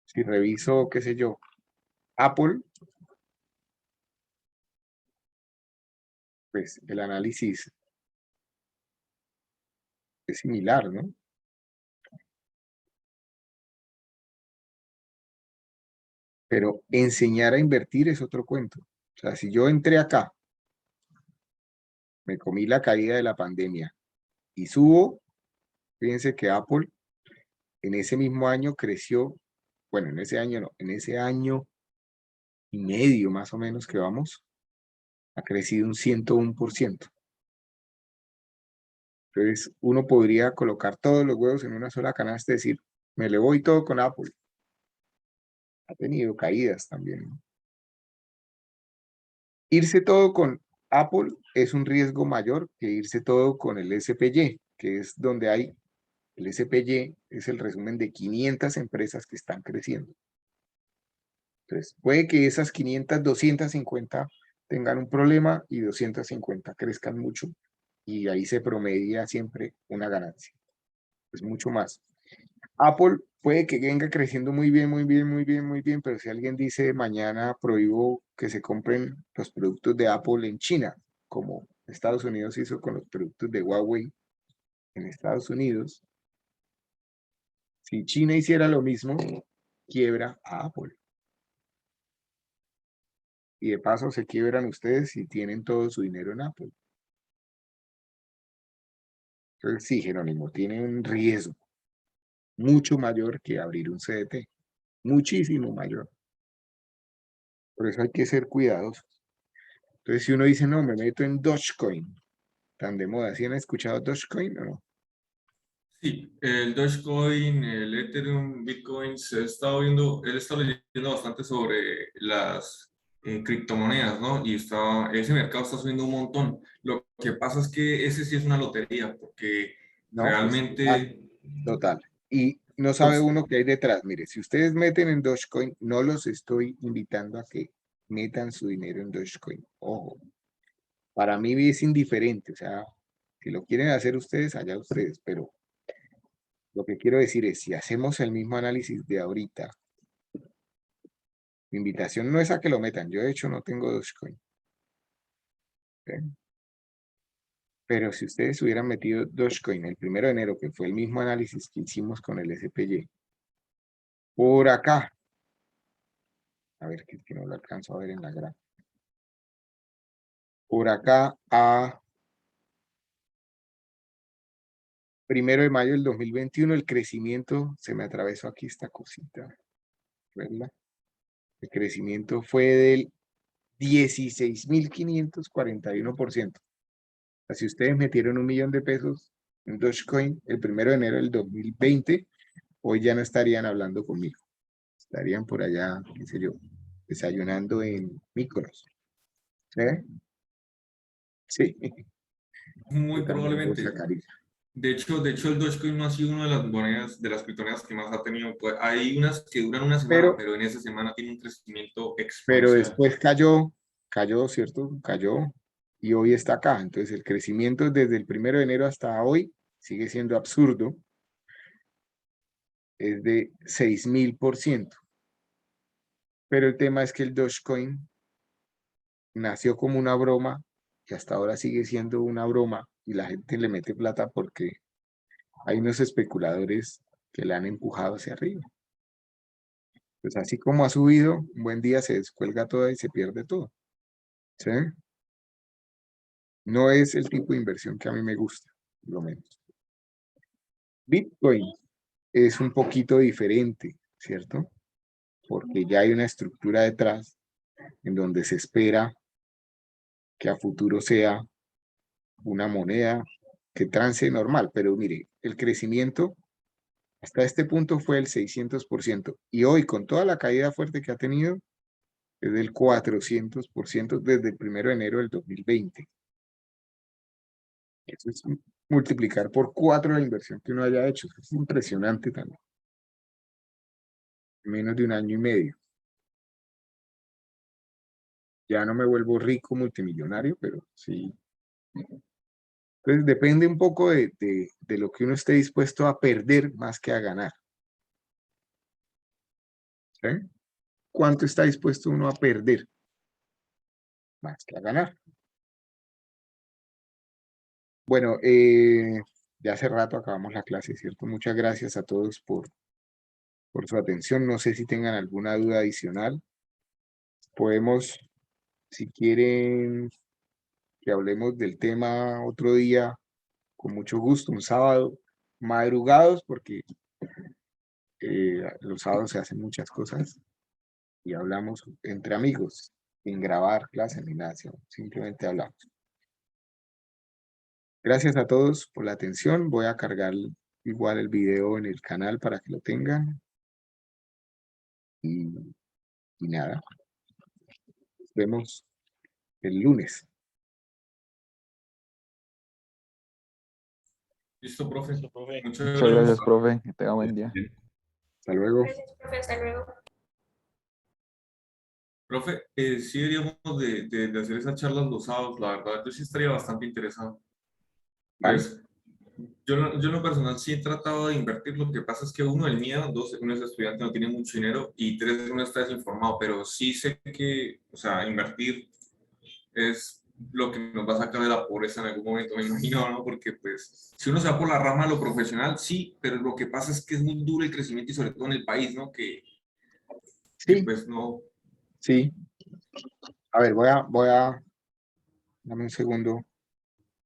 Si reviso, qué sé yo, Apple, pues el análisis es similar, ¿no? Pero enseñar a invertir es otro cuento. O sea, si yo entré acá, me comí la caída de la pandemia y subo, fíjense que Apple en ese mismo año creció, bueno, en ese año no, en ese año y medio más o menos que vamos, ha crecido un 101%. Entonces, uno podría colocar todos los huevos en una sola canasta y decir, me le voy todo con Apple. Ha tenido caídas también, ¿no? Irse todo con Apple es un riesgo mayor que irse todo con el SPY, que es donde hay, el SPY es el resumen de 500 empresas que están creciendo. Entonces, puede que esas 500, 250 tengan un problema y 250 crezcan mucho y ahí se promedia siempre una ganancia. Es mucho más. Apple puede que venga creciendo muy bien, muy bien, muy bien, muy bien, pero si alguien dice mañana prohíbo que se compren los productos de Apple en China, como Estados Unidos hizo con los productos de Huawei en Estados Unidos, si China hiciera lo mismo, quiebra a Apple. Y de paso se quiebran ustedes si tienen todo su dinero en Apple. Entonces sí, Jerónimo, tiene un riesgo mucho mayor que abrir un CDT, muchísimo mayor. Por eso hay que ser cuidadosos. Entonces si uno dice, no, me meto en Dogecoin, tan de moda, ¿sí han escuchado Dogecoin o no? Sí, el Dogecoin, el Ethereum, Bitcoin, he estado viendo, él está leyendo bastante sobre las criptomonedas, ¿no? Y ese mercado está subiendo un montón. Lo que pasa es que ese sí es una lotería, porque No, pues realmente, total. Y no sabe pues, uno qué hay detrás. Mire, si ustedes meten en Dogecoin, no los estoy invitando a que metan su dinero en Dogecoin. Ojo, para mí es indiferente. O sea, si lo quieren hacer ustedes, allá ustedes. Pero lo que quiero decir es, si hacemos el mismo análisis de ahorita, mi invitación no es a que lo metan. Yo, de hecho, no tengo Dogecoin. ¿Ok? Pero si ustedes hubieran metido Dogecoin el 1 de enero, que fue el mismo análisis que hicimos con el SPY, por acá, a ver, que no lo alcanzo a ver en la gráfica. Por acá a 1 de mayo del 2021, el crecimiento, se me atravesó aquí esta cosita, ¿verdad? El crecimiento fue del 16.541%. O sea, si ustedes metieron 1 millón de pesos en Dogecoin el 1 de enero del 2020, hoy ya no estarían hablando conmigo. Estarían por allá, qué sé yo, desayunando en Mykonos. ¿Eh? Sí, muy yo también lo probablemente. sacaría. De hecho, el Dogecoin no ha sido una de las monedas, de las criptomonedas que más ha tenido. Pues hay unas que duran una semana, pero en esa semana tiene un crecimiento Pero exponencial. después cayó, ¿cierto? Cayó y hoy está acá. Entonces el crecimiento desde el 1 de enero hasta hoy sigue siendo absurdo. Es de 6.000%. Pero el tema es que el Dogecoin nació como una broma y hasta ahora sigue siendo una broma y la gente le mete plata porque hay unos especuladores que la han empujado hacia arriba. Pues así como ha subido, un buen día se descuelga toda y se pierde todo. ¿Sí? No es el tipo de inversión que a mí me gusta, por lo menos. Bitcoin es un poquito diferente, ¿cierto? Porque ya hay una estructura detrás en donde se espera que a futuro sea una moneda que trance normal. Pero mire, el crecimiento hasta este punto fue el 600% y hoy con toda la caída fuerte que ha tenido es del 400% desde el 1 de enero del 2020. Eso es multiplicar por 4 la inversión que uno haya hecho. Eso es impresionante también. Menos de un año y medio. Ya no me vuelvo rico multimillonario, pero sí. Entonces depende un poco de lo que uno esté dispuesto a perder más que a ganar. ¿Sí? ¿Cuánto está dispuesto uno a perder más que a ganar? Bueno, ya hace rato acabamos la clase, ¿cierto? Muchas gracias a todos por su atención. No sé si tengan alguna duda adicional. Podemos, si quieren que hablemos del tema otro día, con mucho gusto, un sábado, madrugados, porque los sábados se hacen muchas cosas y hablamos entre amigos, sin grabar clase ni nada, simplemente hablamos. Gracias a todos por la atención. Voy a cargar igual el video en el canal para que lo tengan. Y nada, nos vemos el lunes. Listo, profe. Muchas Muchas gracias. gracias, profe. Que tenga buen día. Hasta luego. Gracias, profe. Hasta luego. Profe, sí deberíamos de hacer esas charlas los sábados, la verdad. Yo sí estaría bastante interesado. ¿Vale? Pues, yo en lo personal sí he tratado de invertir. Lo que pasa es que uno, el miedo, dos, uno es estudiante, no tiene mucho dinero, y tres, uno está desinformado. Pero sí sé que, o sea, invertir es lo que nos va a sacar de la pobreza en algún momento, me imagino, ¿no? Porque, pues, si uno se va por la rama de lo profesional, sí, pero lo que pasa es que es muy duro el crecimiento y sobre todo en el país, ¿no? Que Sí, pues no. sí. A ver, dame un segundo.